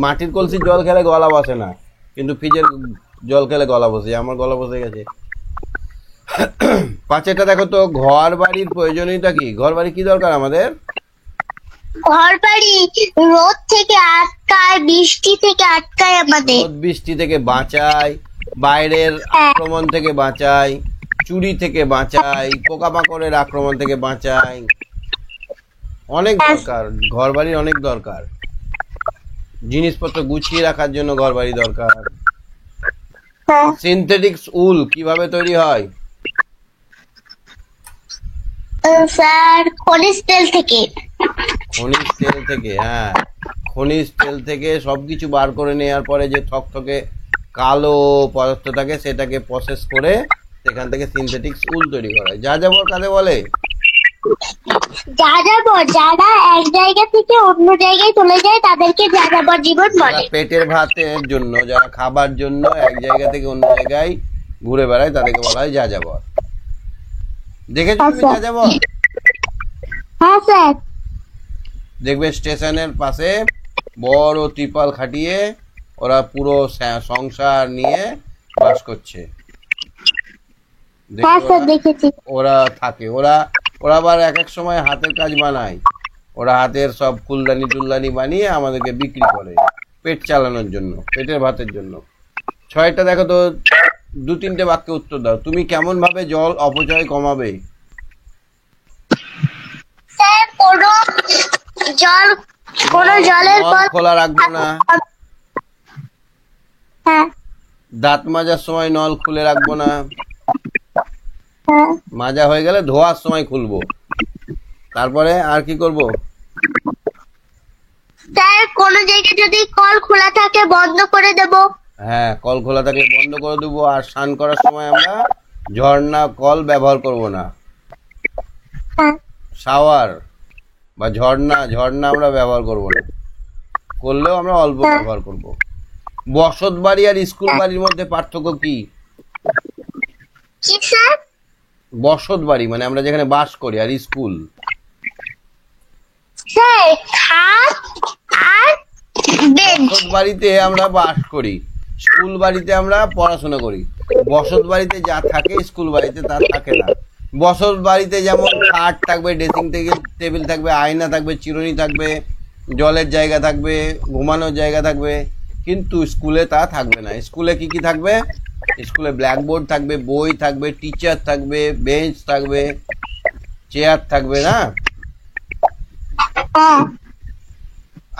মাটির কলসির জল খেলে গলা বসে না, কিন্তু ফ্রিজের জল খেলে গলা বসে। আমার গলা বসে গেছে। পাঁচেরটা দেখো তো, ঘর বাড়ির প্রয়োজনীয়তা কি? ঘর বাড়ি কি দরকার আমাদের? ঘর বাড়ি রোদ থেকে আটকায়, বৃষ্টি থেকে আটকায় আমাদের। রোদ বৃষ্টি থেকে বাঁচায়, বাইরের আক্রমণ থেকে বাঁচায়, চুরি থেকে বাঁচায়, পোকামাকড়ের আক্রমণ থেকে বাঁচায়। অনেক দরকার, ঘর বাড়ির অনেক দরকার। জিনিসপত্র গুছিয়ে রাখার জন্য ঘর বাড়ি দরকার। হ্যাঁ। সিনথেটিক্স উল কিভাবে তৈরি হয়? স্যার খনিজ তেল থেকে। খনিজ তেল থেকে, হ্যাঁ। খনিজ তেল থেকে সবকিছু বার করে নেওয়ার পরে যে থকথকে কালো পদার্থ থাকে সেটাকে প্রসেস করে সেখান থেকে সিনথেটিক্স উল তৈরি করা হয়। যাযাবর কাকে বলে? যাযাবর যারা এক জায়গা থেকে অন্য জায়গায় চলে যায় তাদেরকে যাযাবর জীবন যারা বলে। পেটের ভাতের জন্য, যারা খাবার জন্য এক জায়গা থেকে অন্য জায়গায় ঘুরে বেড়ায় তাদেরকে বলা হয় যাযাবর। দেখেছো তুমি যাযাবর? হ্যাঁ স্যার। দেখবে স্টেশনের পাশে বড় ত্রিপল খাটিয়ে ওরা পুরো সংসার নিয়ে বাস করছে। হ্যাঁ স্যার দেখেছি। ওরা থাকে, ওরা আবার এক এক সময় হাতের কাজ বানায়। ওরা হাতের সব ফুলদানি টুলদানি বানিয়ে আমাদেরকে বিক্রি করে পেট চালানোর জন্য, পেটের ভাতের জন্য। ছয়টা দেখো তো, দু তিনটে বাক্যে উত্তর দাও। তুমি কেমন ভাবে জল অপচয় কমাবে? স্যার কোনো জলের নল কল খোলা রাখবো না। হ্যাঁ। দাঁত মাজার সময় নল খুলে রাখবো না। হ্যাঁ। মাজা হয়ে গেলে ধোয়ার সময় খুলবো। তারপরে আর কি করব? স্যার কোনো জায়গায় যদি কল খোলা থাকে বন্ধ করে দেব। হ্যাঁ, কল খোলা থাকলে বন্ধ করে দেবো। আর স্নান করার সময় আমরা ঝর্ণা কল ব্যবহার করব না। হ্যাঁ। শাওয়ার বা ঝর্ণা আমরা ব্যবহার করব না, করলেও আমরা অল্প ব্যবহার করব। বসত বাড়ি আর স্কুল বাড়ির মধ্যে পার্থক্য কি? কি স্যার? বসত বাড়ি মানে আমরা যেখানে বাস করি, আর স্কুল? স্যার খাট আর বেঞ্চ। বসত বাড়িতে আমরা বাস করি, স্কুল বাড়িতে আমরা পড়াশোনা করি। বসত বাড়িতে যা থাকে স্কুল বাড়িতে তা থাকে না। বসত বাড়িতে যেমন খাট থাকবে, ড্রেসিং টেবিল থাকবে, আয়না থাকবে, চিরুনি থাকবে, জলের জায়গা থাকবে, ঘুমানোর জায়গা থাকবে, কিন্তু স্কুলে তা থাকবে না। স্কুলে কি কি থাকবে? স্কুলে ব্ল্যাকবোর্ড থাকবে, বই থাকবে, টিচার থাকবে, বেঞ্চ থাকবে, চেয়ার থাকবে না?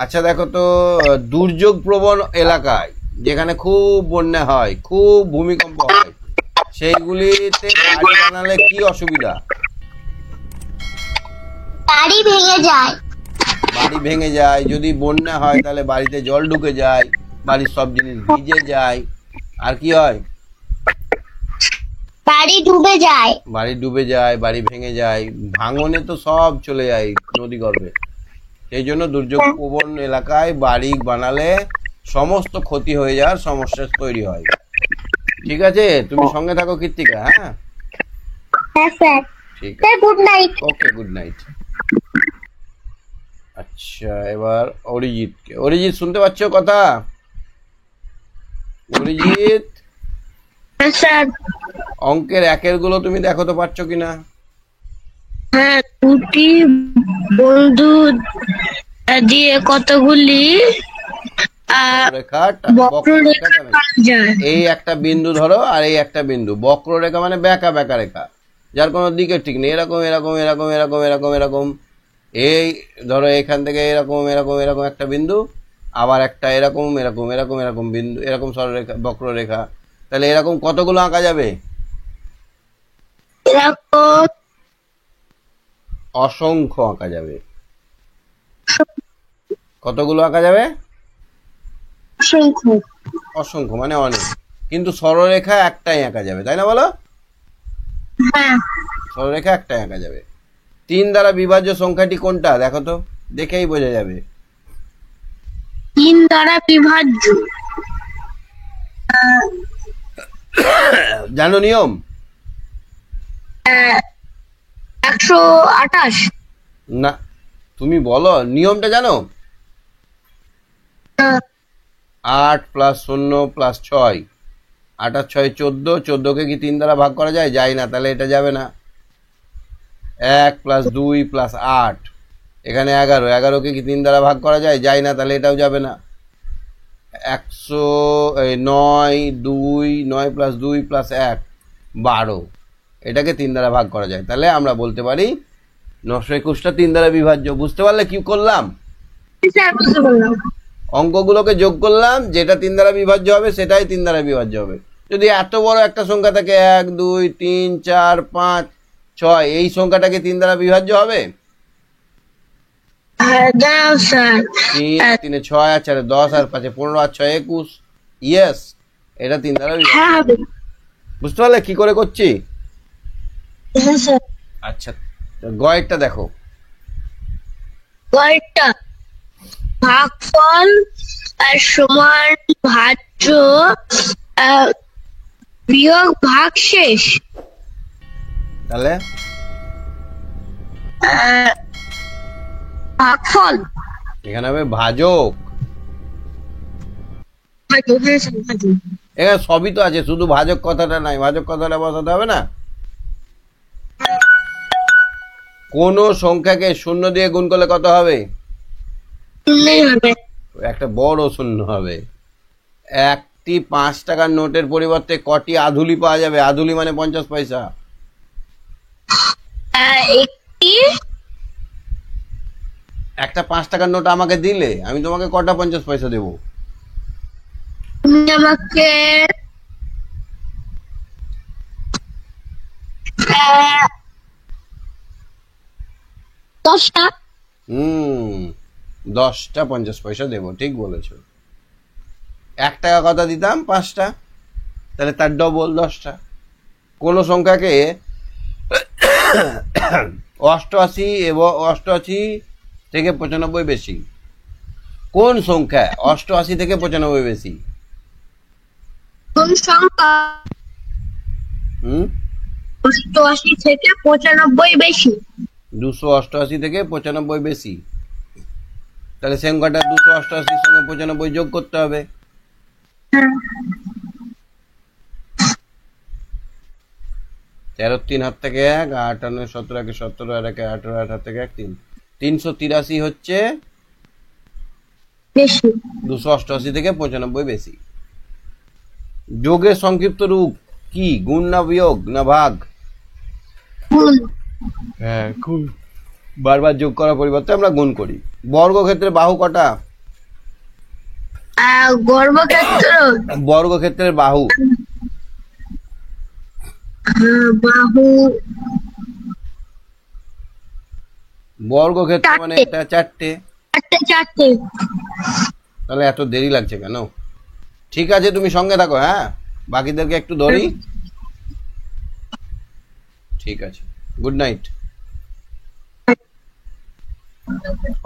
আচ্ছা দেখো তো, দুর্যোগ প্রবণ এলাকায় যেখানে খুব বন্যা হয়, খুব ভূমিকম্প হয়, সেইগুলিতে বাড়ি বানালে কি অসুবিধা? বাড়ি ভেঙে যায়। বাড়ি ভেঙে যায়। যদি বন্যা হয় তাহলে বাড়িতে জল ঢুকে যায়, বাড়ির সব জিনিস ভিজে যায়। আর কি হয়? বাড়ি ডুবে যায়। বাড়ি ডুবে যায়, বাড়ি ভেঙে যায়, ভাঙনে তো সব চলে যায় নদী গর্ভে। সেই জন্য দুর্যোগ প্রবণ এলাকায় বাড়ি বানালে সমস্ত ক্ষতি হয়ে যাওয়ার সমস্যা তৈরি হয়। ঠিক আছে, তুমি সঙ্গে থাকো কৃত্তিকা। হ্যাঁ হ্যাঁ স্যার। ঠিক আছে, স্যার গুড নাইট। ওকে, গুড নাইট। আচ্ছা, এবার অরিজিৎকে। অরিজিৎ শুনতে পাচ্ছ কথা? অরিজিৎ, স্যার। অঙ্কের একের গুলো তুমি দেখো তো পারছো কিনা? হ্যাঁ, দুটি বন্ধু দিয়ে কতগুলি রেখা, বক্ররেখা বক্ররেখা, টানা যায়। এই একটা বিন্দু ধরো আর এই একটা বিন্দু। বক্ররেখা মানে বেঁকা বেঁকা রেখা, যার কোনো দিকের ঠিক নেই। এরকম এরকম এরকম এরকম এরকম এরকম। এই ধরো এখান থেকে এরকম এরকম এরকম একটা বিন্দু, আবার একটা এরকম এরকম এরকম এরকম বিন্দু, এরকম সরলরেখা, বক্ররেখা। তাহলে এরকম কতগুলো আঁকা যাবে? এরকম অসংখ্য আঁকা যাবে। কতগুলো আঁকা যাবে? অসংখ্য। অসংখ্য মানে অনেক। কিন্তু সরলরেখা একটাই আঁকা যাবে, তাই না বলো? হ্যাঁ। সরলরেখা একটাই আঁকা যাবে। 3 দ্বারা বিভাজ্য সংখ্যাটি কোনটা দেখো তো, দেখেই বোঝা যাবে। 3 দ্বারা বিভাজ্য। জানো নিয়ম? 128। না, তুমি বলো নিয়মটা জানো? 8 প্লাস 0 প্লাস 6, 8 আর 6 14, 14কে কি 3 দ্বারা ভাগ করা যায়? যায় না, তাহলে এটা যাবে না। 1 প্লাস 2 প্লাস 8, এখানে 11, 11কে কি 3 দ্বারা ভাগ করা যায়? যায় না, তাহলে এটাও যাবে না। 9, 2, 9 প্লাস 2 প্লাস 1, 12, এটাকে 3 দ্বারা ভাগ করা যায়। তাহলে আমরা বলতে পারি 921টা 3 দ্বারা বিভাজ্য। বুঝতে পারলে কি করলাম? স্যার বুঝতে পারলাম। অঙ্কগুলোকে যোগ করলাম, যেটা 3 দ্বারা বিভাজ্য হবে সেটাই 3 দ্বারা বিভাজ্য হবে। যদি এত বড় একটা সংখ্যা থাকে, 1 2 3 4 5 6, এই সংখ্যাটাকে 3 দ্বারা বিভাজ্য হবে? দাঁড়াও স্যার। 3 3 6 আর 4 10 আর 5 15 আর 6 21। ইয়েস, এটা 3 দ্বারা বিভাজ্য। হ্যাঁ হবে। বুঝতে পারলে কি করে করছি? হ্যাঁ স্যার। আচ্ছা, গয়েরটা দেখো। কয়টা ভাগফল সমান ভাজ্য বিয়োগ ভাগশেষ। তাহলে ভাগফল এখানে হবে ভাজক। ভাজক। হ্যাঁ স্যার ভাজক। এখানে সবই তো আছে, শুধু ভাজক কথাটা নাই। ভাজক কথাটা বসাতে হবে না? কোন সংখ্যাকে 0 দিয়ে গুণ করলে কত হবে? শূন্যই হবে। একটা বড় শূন্য হবে। একটি 5 টাকার নোটের পরিবর্তে কটি আধুলি পাওয়া যাবে? আধুলি মানে 50 পয়সা। একটি। একটা 5 টাকার নোট আমাকে দিলে আমি তোমাকে কটা 50 পয়সা দেবো? তুমি আমাকে 10টা। 10টা 50 পয়সা দেবো, ঠিক বলেছো। 1 টাকা কথা দিতাম 5টা, তাহলে তার ডবল 10টা। কোন সংখ্যাকে 88 এবং 88 থেকে 95 বেশি? কোন সংখ্যা 88 থেকে 95 বেশি? কোন সংখ্যা হুম 88 থেকে 95 বেশি? 288 থেকে 95 বেশি। তাহলে সংখ্যাটা 288 সঙ্গে 95 যোগ করতে হবে। 13 3 হাত থেকে 1, 8 9 17 1 17 আর 1 18 8 হাত থেকে 1 3, 383 হচ্ছে বেশি। 288 থেকে 95 বেশি। যোগের সংক্ষিপ্ত রূপ কি? গুণ না বিয়োগ না ভাগ? গুণ। হ্যাঁ, খুব বারবার যোগ করার পরিবর্তে আমরা গুণ করি। বর্গক্ষেত্রে বাহু কটা? গর্ভক্ষেত্র। বর্গক্ষেত্রের বাহু। বাহু। বর্গক্ষেত্র মানে এটা 4টে। চারটে। তাহলে এত দেরি লাগছে কেন? ঠিক আছে, তুমি সঙ্গে থাকো। হ্যাঁ, বাকিদেরকে একটু ধরি। ঠিক আছে, গুড নাইট।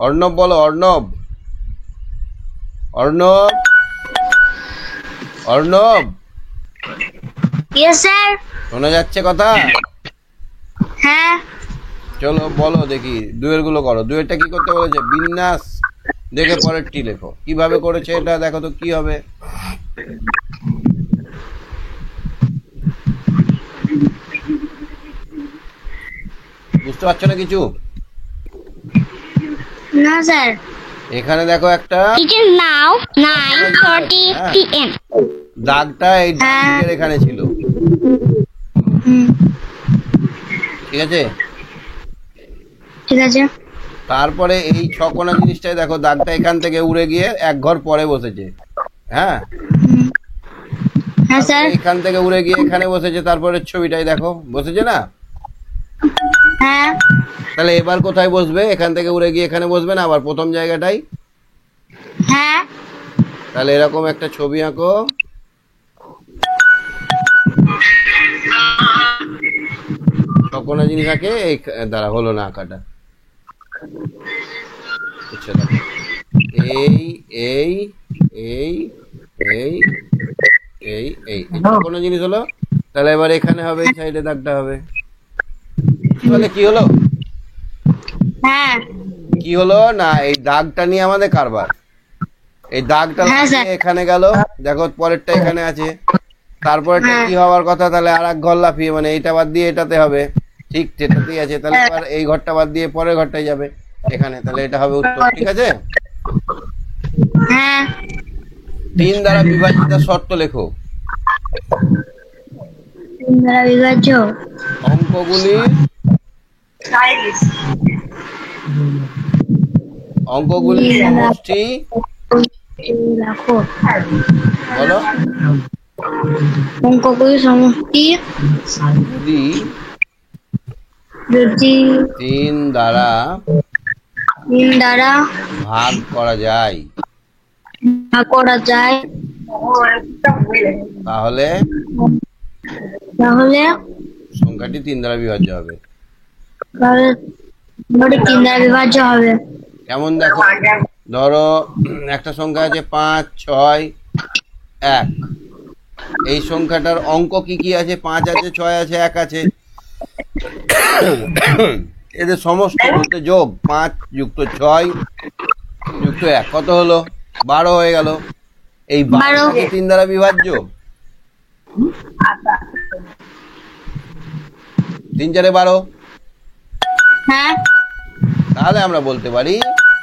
অর্ণব বলো, অর্ণব। Arnab, Arnab, yes sir. শোনা যাচ্ছে কথা? হ্যাঁ। চলো বলো দেখি, দুয়ের গুলো করো। দুয়েরটা কি করতে বলেছে? বিন্যাস দেখে পরেরটি লেখো। কিভাবে করেছে এটা দেখো তো কি হবে। বুঝতে পারছো না কিছু? না স্যার। এখানে দেখো একটা It is now 9:30 p.m. দাগটা এই দিকের এখানে ছিল, ঠিক আছে? ঠিক আছে। তারপরে এই ছকোনা জিনিসটাই দেখো, দাগটা এখান থেকে উড়ে গিয়ে এক ঘর পরে বসেছে। হ্যাঁ, হ্যাঁ স্যার। এখান থেকে উড়ে গিয়ে এখানে বসেছে। তারপরে ছবিটাই দেখো, বসেছে না? হ্যাঁ। তাহলে এবার কোথায় বসবে? এখান থেকে উড়ে গিয়ে এখানে বসবে না আবার প্রথম জায়গাটাই? হ্যাঁ। তাহলে এরকম একটা ছবি আঁকো। ছকোনা জিনিস আঁকে। এই দ্বারা হলো না আঁকাটা। আচ্ছা দেখো, এই এই এই এই এই এই ছকোনা জিনিস হলো। তাহলে এবার এখানে হবে, এই সাইডে দাগটা হবে। তাহলে কি হলো? হ্যাঁ। কি হলো না, এই দাগটা নিয়ে আমাদের কারবার। এই দাগটা হ্যাঁ, স্যার। এখানে গেল, দেখো পরেরটা এখানে আছে। তারপরেরটা কি হওয়ার কথা? তাহলে আর এক ঘর লাফিয়ে, মানে এইটা বাদ দিয়ে এটাতে হবে। ঠিক সেটাতেই আছে। তাহলে এবার এই ঘরটা বাদ দিয়ে পরের ঘরটাই যাবে এখানে। তাহলে এটা হবে উত্তর, ঠিক আছে? হ্যাঁ। 3 দ্বারা বিভাজিত শর্ত লেখো। 3 দ্বারা বিভাজ্য অঙ্কগুলি সমষ্টি রাখো। বলো। অঙ্কগুলি সমষ্টি যদি যদি 3 দ্বারা 3 দ্বারা ভাগ করা যায় ভাগ করা যায় তাহলে তাহলে সংখ্যাটি 3 দ্বারা বিভাজ্য হবে। তাহলে 3 দ্বারা বিভাজ্য হবে। কেমন দেখো, ধরো একটা সংখ্যা আছে 5 6 1। এই সংখ্যাটার অঙ্ক কি কি আছে? 5 আছে, 6 আছে, 1 আছে। এদের সমষ্টি বলতে যোগ। 5 যুক্ত 6 যুক্ত 1 কত হলো? 12 হয়ে গেল। এই 12 কি 3 দ্বারা বিভাজ্য? 3 4 12। হ্যাঁ। তাহলে আমরা বলতে পারি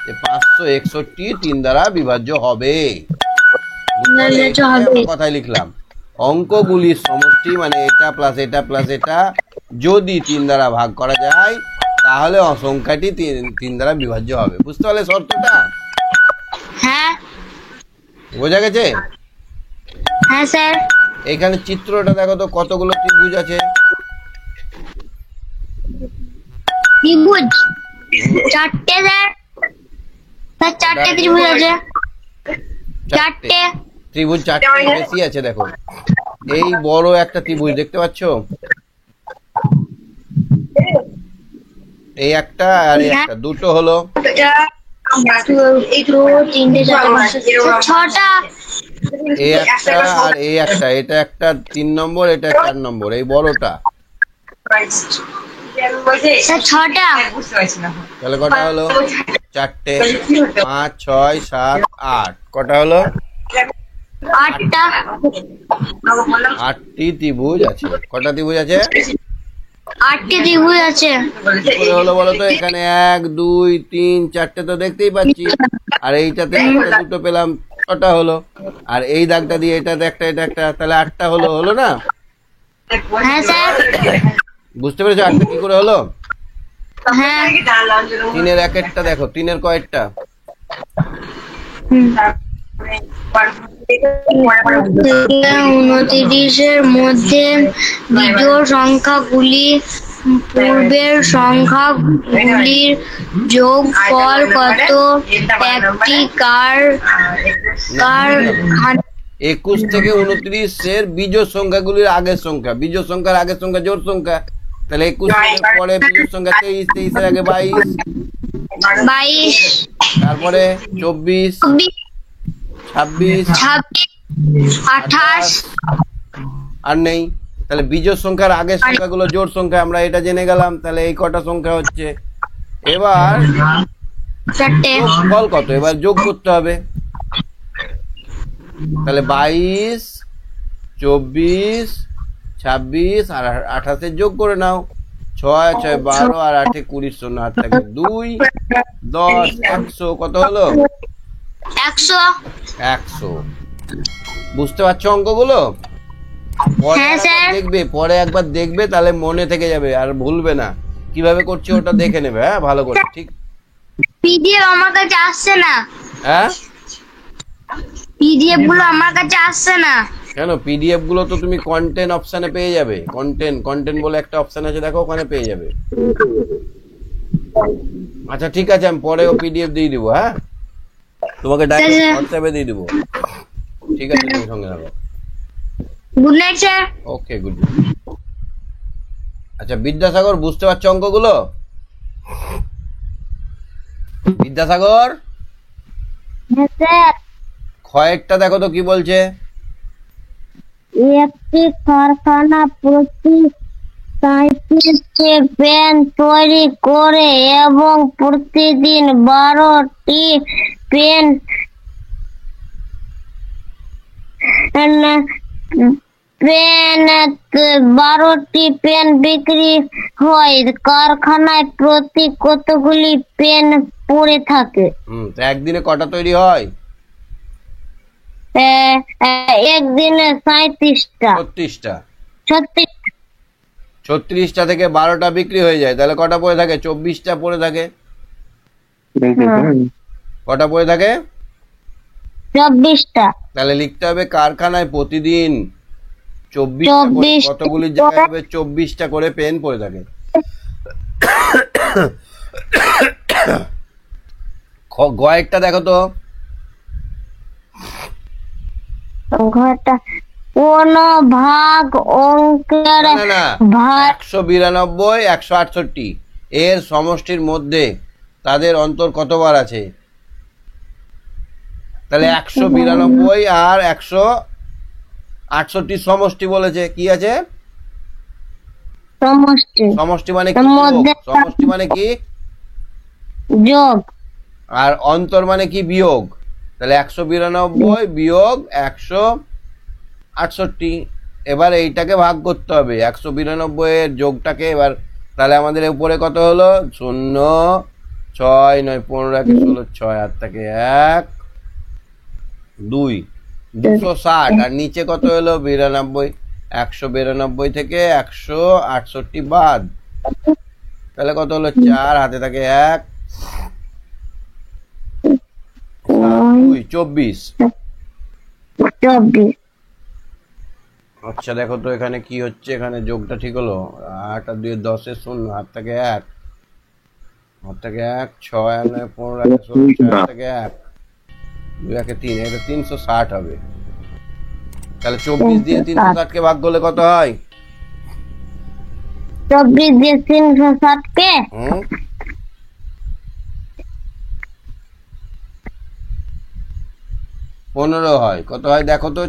যে 561 3 দ্বারা বিভাজ্য হবে। কথায় লিখলাম অঙ্কগুলির সমষ্টি মানে এটা প্লাস এটা প্লাস এটা যদি 3 দ্বারা ভাগ করা যায় তাহলে সংখ্যাটি 3 দ্বারা বিভাজ্য হবে। বুঝতে পারলে শর্তটা? হ্যাঁ। বোঝা গেছে? হ্যাঁ স্যার। এখানে চিত্রটা দেখো তো, কতগুলো ত্রিভুজ আছে? ত্রিভুজ 4টে স্যার। স্যার 4টে ত্রিভুজ আছে। 4টে ত্রিভুজ 4টে বেশি আছে। দেখো এই বড় একটা ত্রিভুজ দেখতে পাচ্ছ? এই একটা আর এই একটা, দুটো হলো। এই একটা আর এই একটা, এটা একটা 3 নম্বর, এটা 4 নম্বর, এই বড়টা। তাহলে কটা হলো? 4টে। 5 6 7 8 কটা হলো? 8টা। 8টি ত্রিভুজ আছে। কটা ত্রিভুজ আছে? 8টি ত্রিভুজ আছে। কি করে হলো বলো তো? এখানে 1 2 3 4টে তো দেখতেই পাচ্ছি, আর এইটাতে একটা দুটো পেলাম, 6টা হলো। আর এই দাগটা দিয়ে এটাতে একটা এটা একটা, তাহলে 8টা হলো, হলো না? হ্যাঁ স্যার। বুঝতে পেরেছো 8টা কি করে হলো? হ্যাঁ। 3-এর 1-একটা দেখো, 3-এর কয়েকটা? 29-এর মধ্যে বিজোড় সংখ্যাগুলি পূর্বের সংখ্যাগুলির যোগফল কত? একটি কারখানা 21 থেকে 29-এর বিজোড় সংখ্যাগুলির আগের সংখ্যা, বিজোড় সংখ্যার আগের সংখ্যা জোড় সংখ্যা, তাহলে 21 এর পরে বিজোড় সংখ্যা 23, 23-এর আগে 22, 22, তারপরে 24, 26, 26, 28। আর নেই। তাহলে বিজোড় সংখ্যার আগের সংখ্যাগুলো জোড় সংখ্যা, আমরা এটা জেনে গেলাম। তাহলে এই কটা সংখ্যা হচ্ছে। এবার 4টে। যোগফল কত? এবার যোগ করতে হবে। তাহলে 22, 24, 26 আর 28-এর যোগ করে নাও। 6 6 12 আর 8 20, 0 8 থাকে 2 10 100, কত হলো? 100। 100। বুঝতে পারছো অঙ্কগুলো? পরে হ্যাঁ একবার স্যার। দেখবে, পরে একবার দেখবে, তাহলে মনে থেকে যাবে আর ভুলবে না। কিভাবে করছি ওটা দেখে নেবে, হ্যাঁ, ভালো করে। ঠিক? পিডিএফ আমার কাছে আসছে না। হ্যাঁ, পিডিএফ গুলো আমার কাছে আসছে না। কেন? পিডিএফ গুলো তো তুমি কন্টেন্ট অপশনে পেয়ে যাবে। কন্টেন্ট বলে একটা অপশন আছে, দেখো, ওখানে পেয়ে যাবে। আচ্ছা ঠিক আছে, আমি পরেও পিডিএফ দিয়ে দিব। হ্যাঁ, তোমাকে ডাইরেক্ট আচ্ছা। হোয়াটসঅ্যাপে দিয়ে দিব। ঠিক আছে, তুমি সঙ্গে থাকো। Good night sir. Okay, good. আচ্ছা বিদ্যাসাগর, বুঝতে পারছো অঙ্কগুলো? বিদ্যাসাগর, হ্যাঁ স্যার। ক্ষয়েরটা দেখো তো কি বলছে। একটি কারখানা প্রতি 37টি পেন তৈরি করে এবং প্রতিদিন 12টি পেন পেন 12টি পেন বিক্রি হয়। কারখানায় প্রতি কতগুলি পেন পড়ে থাকে? তো একদিনে কটা তৈরি হয়? একদিনে 37টা। 36টা। 36। 36টা থেকে 12টা বিক্রি হয়ে যায়, তাহলে কটা পড়ে থাকে? 24টা পড়ে থাকে। কটা পড়ে থাকে? 24টা। তাহলে লিখতে হবে কারখানায় প্রতিদিন 24টা করে, 24 কতগুলি জায়গায় হবে? 24টা করে পেন পড়ে থাকে। গয়েরটা দেখো তো। ঘরটা কোন ভাগ অঙ্কের না না না, ভাগ 192 168 এর সমষ্টির মধ্যে তাদের অন্তর কতবার আছে? তাহলে 192 আর 168 সমষ্টি বলেছে। কি আছে? সমষ্টি। সমষ্টি মানে কি? মধ্যে সমষ্টি মানে কি? যোগ। আর অন্তর মানে কি? বিয়োগ। তাহলে 192 বিয়োগ 168। এবার এইটাকে ভাগ করতে হবে, 192 এর যোগটাকে। এবার তাহলে আমাদের উপরে কত হলো? 0 6 9 15 1 16 6 8 থেকে 1 2 260, আর নিচে কত হলো? 92। 192 থেকে 168 বাদ, তাহলে কত হলো? 4, হাতে থাকে 1 2 24। 24। আচ্ছা দেখো তো এখানে কি হচ্ছে। এখানে যোগটা ঠিক হলো। 8 আর 2 10 0, হাত থেকে 1, হাত থেকে 1 6 আর 9 15 1 16 6 হাত থেকে 1 2 1 3, এটা 360 হবে। তাহলে 24 দিয়ে 360 কে ভাগ করলে কত হয়? 24 দিয়ে 360 কে 15 হয়। কত হয় দেখো তো?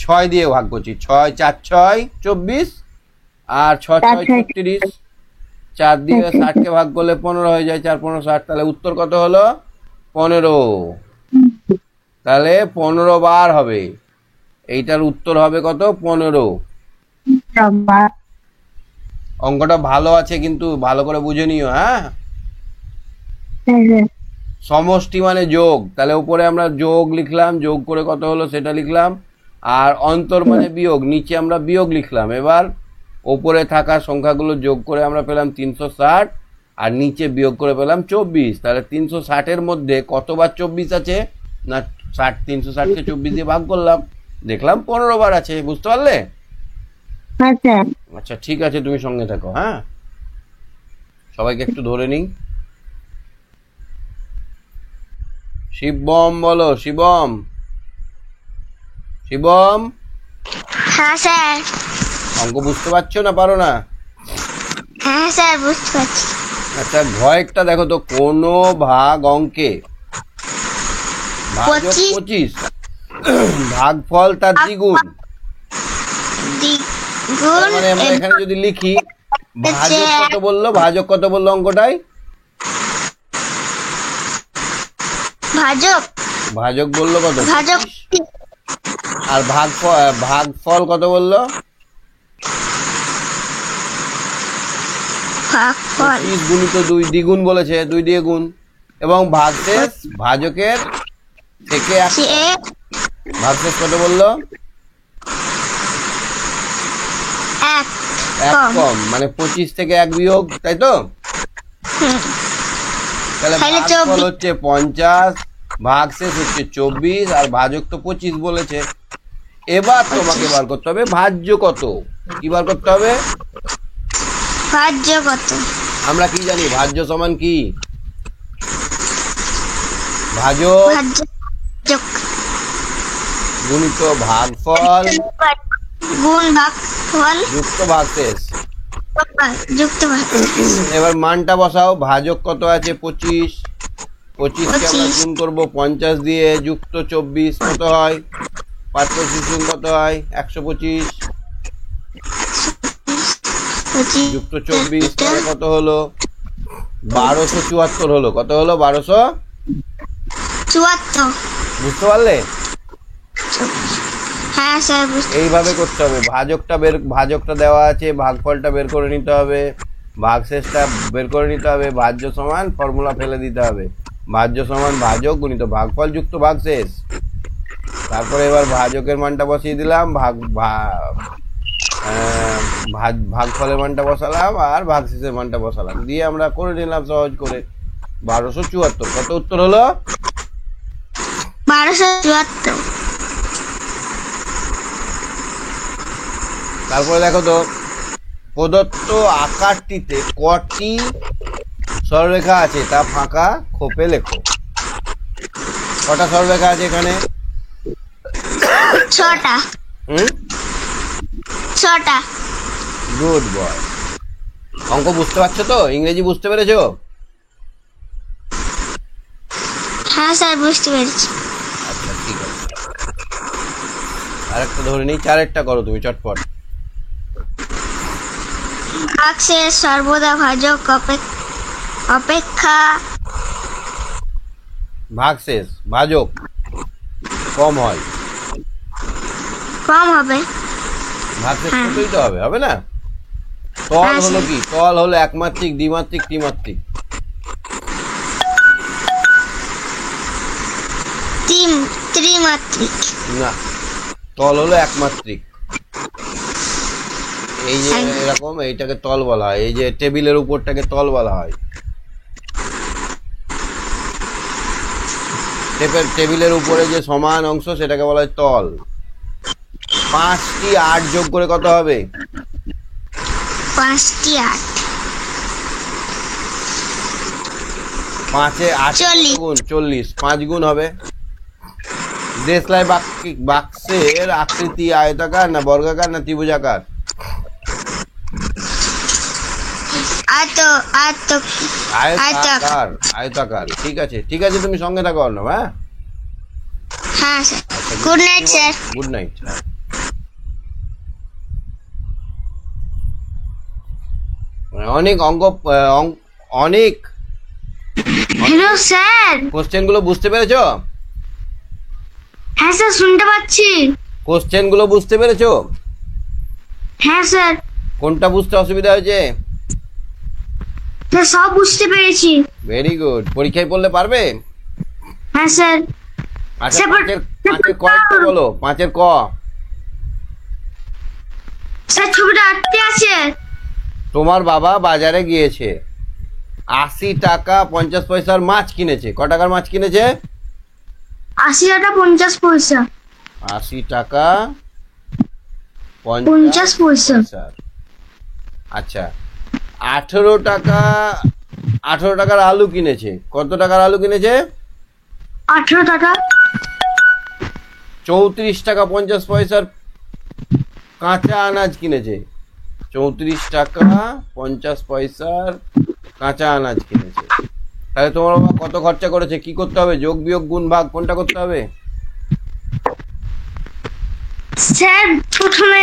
6 দিয়ে ভাগ করছি। 6 4 6 24 আর 6 6 36। 4 দিয়ে 60 কে ভাগ করলে 15 হয়ে যায়। 4 15 60। তাহলে উত্তর কত হলো? 15। তাহলে 15 বার হবে। এইটার উত্তর হবে কত? 15। অঙ্কটা ভালো আছে কিন্তু ভালো করে বুঝে নিও, হ্যাঁ। হ্যাঁ স্যার। সমষ্টি মানে যোগ, তাহলে উপরে আমরা যোগ লিখলাম, যোগ করে কত হলো সেটা লিখলাম। আর অন্তর মানে বিয়োগ, নিচে আমরা বিয়োগ লিখলাম। এবার ওপরে থাকা সংখ্যাগুলো যোগ করে আমরা পেলাম 360, আর নিচে বিয়োগ করে পেলাম 24। তাহলে 360-এর মধ্যে কতবার 24 আছে না, 360-কে 24 দিয়ে ভাগ করলাম, দেখলাম 15 বার আছে। বুঝতে পারলে? হ্যাঁ স্যার। আচ্ছা ঠিক আছে, তুমি সঙ্গে থাকো, হ্যাঁ। সবাইকে একটু ধরে নিই। শিবম বলো, শিবম। শিবম, হ্যাঁ স্যার। অঙ্ক বুঝতে পারছো না পারো না? হ্যাঁ স্যার বুঝতে পারছি। আচ্ছা ঘয়েরটা দেখো তো, কোন ভাগ অঙ্কে ভাজক 25 ভাগফল তার দ্বিগুণ। দ্বিগুণ মানে আমরা এখানে যদি লিখি ভাজক কত বললো, ভাজক কত বললো অঙ্কটাই? ভাজক ভাজক বললো কত? ভাজক 25। আর ভাগফল কত বললো? ভাগফল 25 গুণিত 2, দ্বিগুণ বলেছে, 2 দিয়ে গুণ। এবং ভাগশেষ ভাজকের থেকে ভাগশেষ কত বললো? 1 1 কম, মানে 25 থেকে 1 বিয়োগ, তাই তো? তাহলে ভাগফল হচ্ছে 50, ভাগশেষ হচ্ছে 24, আর ভাজক তো 25 বলেছে। এবার তোমাকে বার করতে হবে ভাজ্য কত। কি বার করতে হবে? ভাজ্য কত? আমরা কি জানি ভাজ্য সমান কি? ভাজক ভাজক গুণিত ভাগফল গুণ ভাগফল যুক্ত ভাগশেষ। যুক্ত ভাগশেষ। এবার মানটা বসাও, ভাজক কত আছে? 25, 25কে আমরা গুণ করবো 50 দিয়ে, যুক্ত 24 কত হয়? 5 কত হয়? 125 যুক্ত 24 তাহলে কত হলো? 1274 হলো। কত হলো? 1274। বুঝতে পারলে? হ্যাঁ স্যার বুঝতে। এইভাবে করতে হবে। ভাজকটা দেওয়া আছে, ভাগফলটা বের করে নিতে হবে, ভাগশেষটা বের করে নিতে হবে, ভাজ্য সমান ফর্মুলা ফেলে দিতে হবে, ভাজ্য সমান ভাজক গুণিত ভাগফল যুক্ত ভাগশেষ। তারপরে এবার ভাজকের মানটা বসিয়ে দিলাম, ভাগফলের মানটা বসালাম, আর ভাগশেষের মানটা বসালাম, দিয়ে আমরা করে নিলাম সহজ করে 1274। কত উত্তর হলো? 1274। তারপরে দেখো তো, প্রদত্ত আকারটিতে কটি সরলরেখা আছে তা ফাঁকা খোপে লেখো। কটা সরলরেখা আছে এখানে? 6টা। 6টা। Good boy. অঙ্ক বুঝতে পারছো তো? ইংরেজি বুঝতে পেরেছো? হ্যাঁ স্যার বুঝতে পেরেছি। আচ্ছা ঠিক আছে, আরেকটা ধরে নিই, 4-এরটা করো তুমি চটপট। ভাগশেষ সর্বদা ভাজক অপেক্ষা ভাগশেষ ভাজক কম হয়, কম হবে। ভাগশেষ কতই তো হবে, হবে না? তল হলো কি? তল হলো একমাত্রিক, দ্বিমাত্রিক, ত্রিমাত্রিক। ত্রিমাত্রিক না, তল হলো একমাত্রিক। এই যে এরকম, এইটাকে তল বলা হয়। এই যে টেবিলের উপরটাকে তল বলা হয়। টেবিলের উপরে যে সমান অংশ সেটাকে বলা হয় তল। 5টি 8 যোগ করে কত হবে? 5টি 8। 5-এ 8 গুণ 40, 5 গুণ হবে। দেশলাই বাক্সের আকৃতি আয়তাকার না বর্গাকার না ত্রিভুজাকার? আয়তাকার। আয়তাকার, ঠিক আছে ঠিক আছে, তুমি সঙ্গে থাকো অর্ণব। হ্যাঁ হ্যাঁ sir. Good night sir. Good night. অনেক অনেক হ্যালো স্যার। কোশ্চেন গুলো বুঝতে পেরেছো? হ্যাঁ স্যার শুনতে পাচ্ছি। কোশ্চেন গুলো বুঝতে পেরেছো? হ্যাঁ স্যার। কোনটা বুঝতে অসুবিধা হয়েছে? স্যার সব বুঝতে পেরেছি। Very good. পরীক্ষায় পড়লে পারবে? হ্যাঁ স্যার। আচ্ছা, স্যার, পাঁচের ক একটা বলো, পাঁচের ক। স্যার ছবিটা আটকে আছে। তোমার বাবা বাজারে গিয়েছে, 80 টাকা 50 পয়সার মাছ কিনেছে। ক টাকার মাছ কিনেছে? 80 টাকা 50 পয়সা। 80 টাকা 50 পয়সা। পয়সার। আচ্ছা, 18 টাকা 18 টাকার আলু কিনেছে। কত টাকার আলু কিনেছে? 18 টাকা। 34 টাকা 50 পয়সার কাঁচা আনাজ কিনেছে। 34 টাকা 50 পয়সার কাঁচা আনাজ কিনেছে। তাহলে তোমার বাবা কত খরচা করেছে? কি করতে হবে? যোগ বিয়োগ গুণ ভাগ কোনটা করতে হবে? স্যার প্রথমে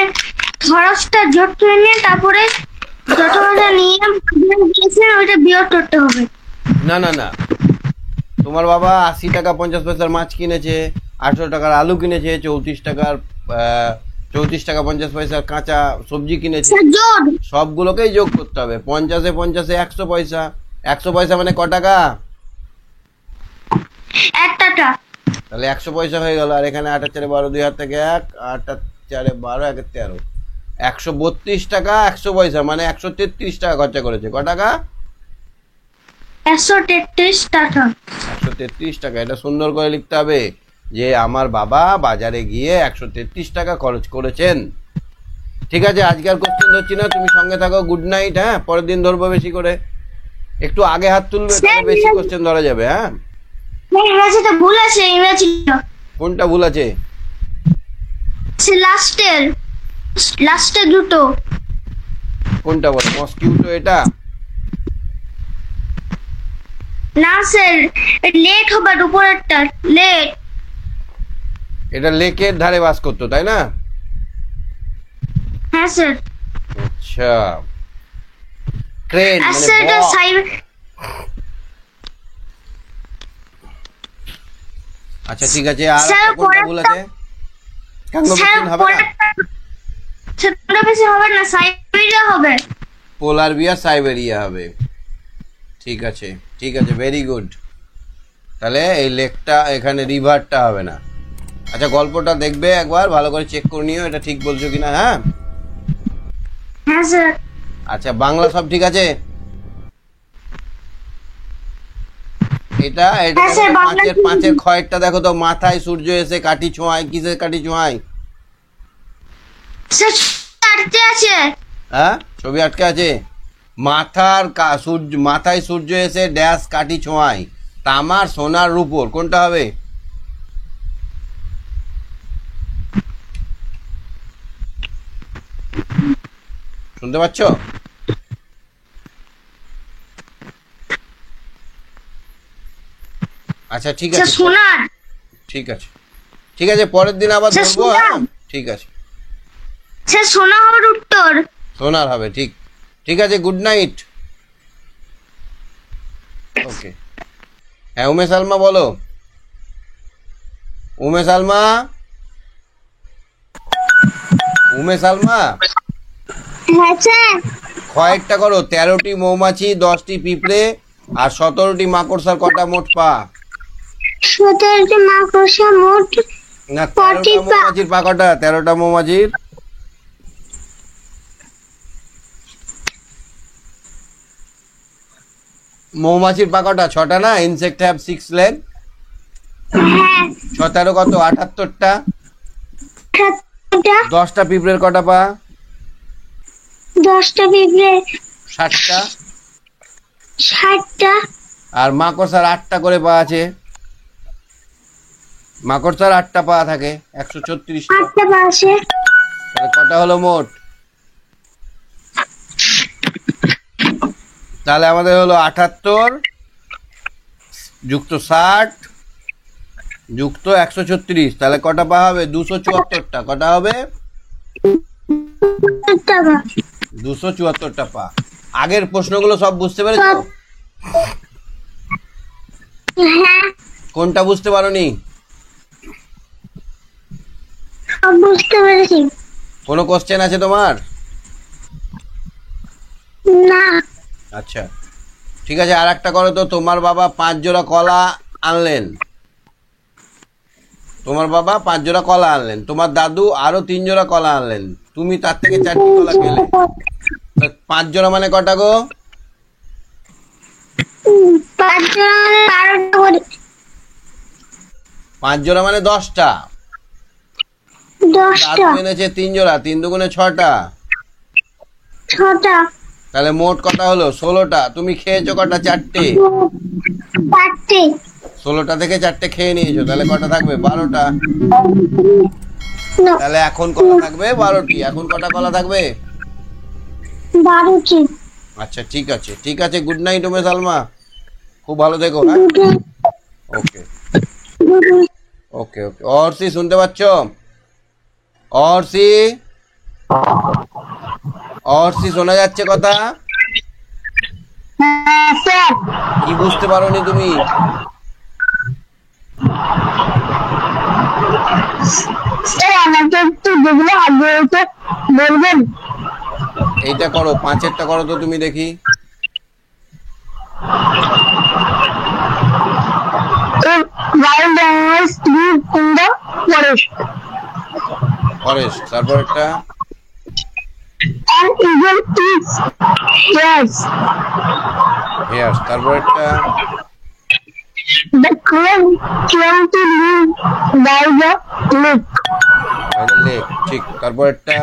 খরচটা যোগ করে নিয়ে তারপরে যতটা নিয়ে দিয়েছেন ওইটা বিয়োগ করতে হবে। না না না, তোমার বাবা 80 টাকা 50 পয়সার মাছ কিনেছে, 18 টাকার আলু কিনেছে, 34 টাকা 50 পয়সার কাঁচা সবজি কিনেছে। স্যার যোগ। সবগুলোকেই যোগ করতে হবে। 50-এ 50-এ 100 পয়সা। 100 পয়সা মানে ক টাকা? 1 টাকা। তাহলে 100 পয়সা হয়ে গেল। আর এখানে 8 4 12, 2 হাত থেকে 1, 8 4 12, 1 13, 132 টাকা 100 পয়সা মানে 133 টাকা খরচা করেছে। ক টাকা? 133 টাকা। 133 টাকা। এটা সুন্দর করে লিখতে হবে যে আমার বাবা বাজারে গিয়ে 133 টাকা খরচ করেছেন। ঠিক আছে, আজকে আর কোশ্চেন ধরছি না, তুমি সঙ্গে থাকো। Good night. হ্যাঁ, পরের দিন ধরবো বেশি করে। একটু আগে হাত তুলবে, তাহলে বেশি কোশ্চেন ধরা যাবে। হ্যাঁ, ইংরেজিতে ভুল আছে। ইংরেজিটা কোনটা ভুল আছে? সে লাস্টে দুটো। কোনটা বলো? মস্কিউটো এটা? না স্যার, লেট হবে উপরেরটা। লেট। এটা লেকের ধারে বাস করতো, তাই না? হ্যাঁ স্যার। আচ্ছা, ক্রেন মানে স্যার এটা বক। সাইড। আচ্ছা ঠিক আছে, আর স্যার, একটা কোনটা ভুল আছে? স্যার কাঙ্গো হবে না? সেটা বেশি হবে না, সাইবেরিয়া হবে। পোলার বিয়ার সাইবেরিয়া হবে। ঠিক আছে ঠিক আছে, ভেরি গুড। তাহলে এই লেকটা এখানে রিভারটা হবে না। আচ্ছা, গল্পটা দেখবে একবার, ভালো করে চেক করে নিও এটা ঠিক বলছো কিনা। হ্যাঁ হ্যাঁ স্যার। আচ্ছা, বাংলা সব ঠিক আছে? এটা এটা হ্যাঁ স্যার, বাংলা ঠিক আছে। পাঁচের ক্ষয়টা দেখো তো। মাথায় সূর্য এসে কাঠি ছোঁয়ায়, কিসের কাঠি ছোঁয়ায়? স্যার আটকে আছে। হ্যাঁ, ছবি আটকে আছে। মাথায় সূর্য এসে ড্যাশ কাঠি ছোঁয়ায়, তামার সোনার রূপোর। কোনটা হবে? শুনতে পাচ্ছ? আচ্ছা ঠিক স্যার আছে সোনার। ঠিক আছে ঠিক আছে, পরের দিন আবার স্যার, ধরবো। সোনা। হ্যাঁ ঠিক আছে, স্যার সোনা হবে উত্তর। সোনার হবে। ঠিক ঠিক আছে, গুড নাইট। ওকে। হ্যাঁ, উমেশ আলমা বলো। উমেশ আলমা, উমেশ আলমা, হ্যাঁ স্যার। কয়েকটা করো। 13টি মৌমাছি, 10টি পিঁপড়ে আর 17টি মাকড়সার কটা মোট পা? 17টি মাকড়সা মোট। না, 13টা মৌমাছির পা কটা? 13টা মৌমাছির পা কটা? 6টা না? Insect have 6 leg. হ্যাঁ 6 13 কত? 78টা। 7টা। 10টা পিঁপড়ের কটা পা? 10টা পিঁপড়ে। 60টা। 60টা। আর মাকড়সার 8টা করে পা আছে। মাকড়সার 8টা পা থাকে, 136টা। 8টা পাশে। তাহলে কটা হলো মোট? তাহলে আমাদের হলো 78 যুক্ত 60 যুক্ত 136। তাহলে কটা পা হবে? 274টা। কটা হবে? 274টা পা। আগের প্রশ্নগুলো সব বুঝতে পেরেছো? হ্যাঁ কোনটা বুঝতে পারোনি? বুঝতে পেরেছি। কোনো কোশ্চেন আছে তোমার? না। আচ্ছা ঠিক আছে, আর একটা করো তো। তোমার বাবা 5 জোড়া কলা আনলেন। তোমার বাবা 5 জোড়া কলা আনলেন, তোমার দাদু আরো 3 জোড়া কলা আনলেন, তুমি তার থেকে 4টি কলা খেলে। 5 জোড়া মানে কটা গো? 5 জনের 12টা করে। 5 জোড়া মানে 10টা। 10টা। দাদু এনেছে 3 জোড়া, 3 দুগুণে 6টা। 6টা। তাহলে মোট কটা হলো? 16টা। তুমি খেয়েছো কটা? 4টে। 4টে। 16টা থেকে 4টে খেয়ে নিয়েছো, তাহলে কটা থাকবে? 12টা। না, তাহলে এখন কটা থাকবে? 12টি। এখন কটা কলা থাকবে? 12টি। আচ্ছা ঠিক আছে, ঠিক আছে। গুড নাইট উমে সালমা, খুব ভালো থেকো। হ্যাঁ, ওকে ওকে ওকে। অর্ষি শুনতে পাচ্ছ? অর্ষি, অর্ষি শোনা যাচ্ছে কথা? হ্যাঁ স্যার। কি বুঝতে পারোনি তুমি? স্যার আমাকে একটু যেগুলো আগে হয়েছে বলবেন? এইটা করো, 5এরটা করো তো তুমি দেখি। A wild animals live in the forest. Forest. তারপর একটা An eagle eats hares. Here's. তারপর একটা The crane came to live by the lake. Lake. ঠিক। তারপর একটা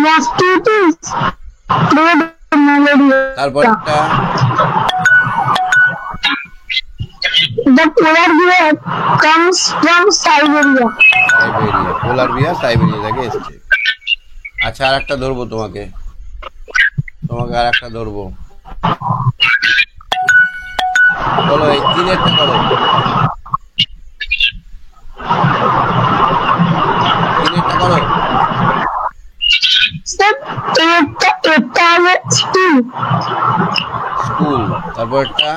Mosquitoes spread malaria. তারপর একটা The polar bear comes from Siberia. Siberia. Polar bear Siberia থেকে এসছে। আচ্ছা আর একটা ধরবো তোমাকে, তোমাকে আর একটা ধরবো। বলো এই 3এরটা করো। 3এরটা করো। Sir, এটা হবে steam. স্কুল। তারপর একটা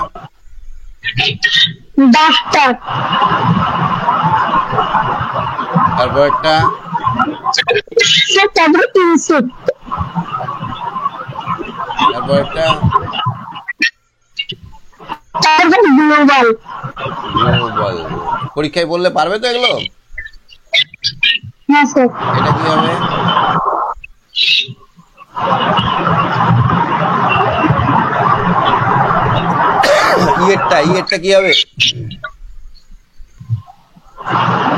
Duster. তারপর একটা Sir, তারপরে insect. তারপর একটা তারপরে global. গ্লোবাল। পরীক্ষায় বললে পারবে তো এগুলো? হ্যাঁ স্যার। এটা কি হবে? ইয়েরটা কি হবে?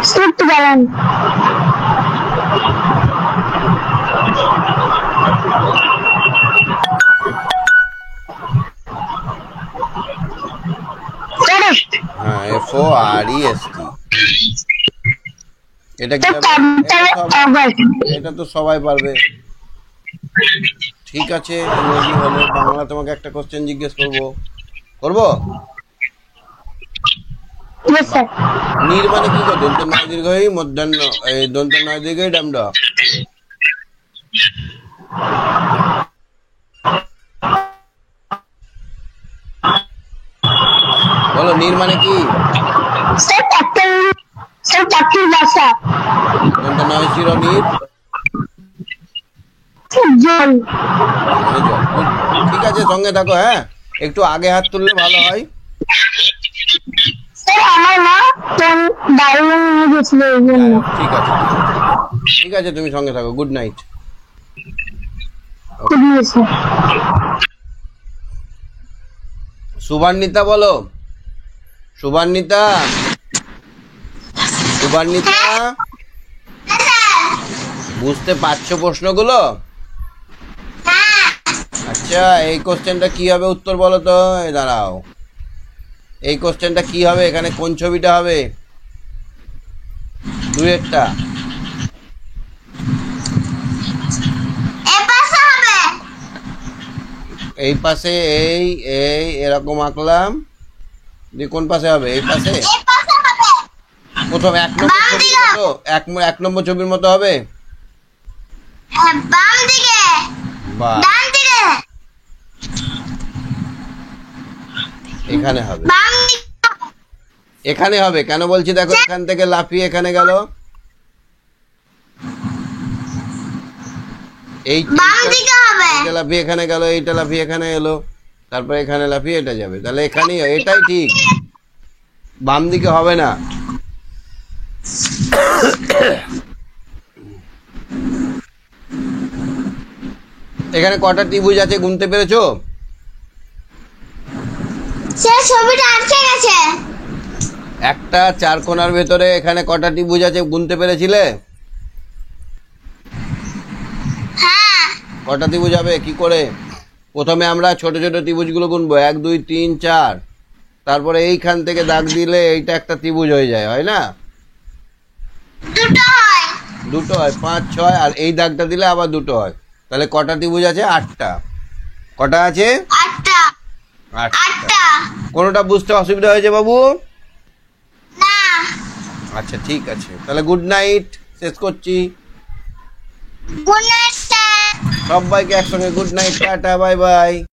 Swift balloon. Forest. হ্যাঁ, FOREST। এটা কি হবে? এটা তো সবাই পারবে। ঠিক আছে, ইংরেজি হলো। বাংলা তোমাকে একটা কোশ্চেন জিজ্ঞেস করবো? Yes sir. নীর মানে কি গো? দন্ত নয় দীর্ঘই মধ্যাহ্ন, এই দন্ত নয় দীর্ঘই ডামড। বলো নীর মানে কি? Sir, পাখির বাসা। দন্ত নয় শির নীর জল। মানে জল। ঠিক আছে, সঙ্গে থাকো। হ্যাঁ, একটু আগে হাত তুললে ভালো হয়। স্যার আমার মা বাইরে নিয়ে গেছিল এই জন্য। ঠিক আছে ঠিক আছে, তুমি সঙ্গে থাকো। Good night. Good news, sir. সুবান্বিতা বলো। সুবান্বিতা, সুবান্বিতা, বুঝতে পারছো প্রশ্নগুলো? আচ্ছা এই কোশ্চেনটা কি হবে? উত্তর বলো তো। এই দাঁড়াও, এই কোশ্চেনটা কি হবে? এখানে কোন ছবিটা হবে? 2-এরটা। এই পাশে এই এই এরকম আঁকলাম, দিয়ে কোন পাশে হবে? এই পাশে। প্রথম 1 নম্বর ছবির মতো, 1 নম্বর ছবির মতো হবে। বাম দিকে। বাহ, ডান দিকে। এখানে হবে। বাম দিকে। এখানে হবে কেন বলছি দেখো, এখান থেকে লাফিয়ে এখানে গেল। বাম দিকে হবে। এইটা লাফিয়ে এখানে গেল, এইটা লাফিয়ে এখানে এলো, তারপরে এখানে লাফিয়ে এটা যাবে, তাহলে এখানেই এটাই ঠিক। বাম দিকে হবে না। এখানে কটা ত্রিভুজ আছে গুনতে পেরেছো? স্যার ছবিটা আটকে গেছে। একটা চার কোণার ভেতরে এখানে কটা ত্রিভুজ আছে গুনতে পেরেছিলে? হ্যাঁ। কটা ত্রিভুজ হবে কি করে? প্রথমে আমরা ছোট ছোট ত্রিভুজগুলো গুনবো, 1 2 3 4, তারপরে এইখান থেকে দাগ দিলে এইটা একটা ত্রিভুজ হয়ে যায়, হয় না? দুটো হয়। দুটো হয়, 5 6, আর এই দাগটা দিলে আবার দুটো হয়। তাহলে কটা ত্রিভুজ আছে? 8টা। কটা আছে? 8টা। 8টা। 8টা। কোনোটা বুঝতে অসুবিধা হয়েছে বাবু? না। আচ্ছা ঠিক আছে, তাহলে গুড নাইট, শেষ করছি। Good night sir. সবাইকে একসঙ্গে good night, tata, bye bye.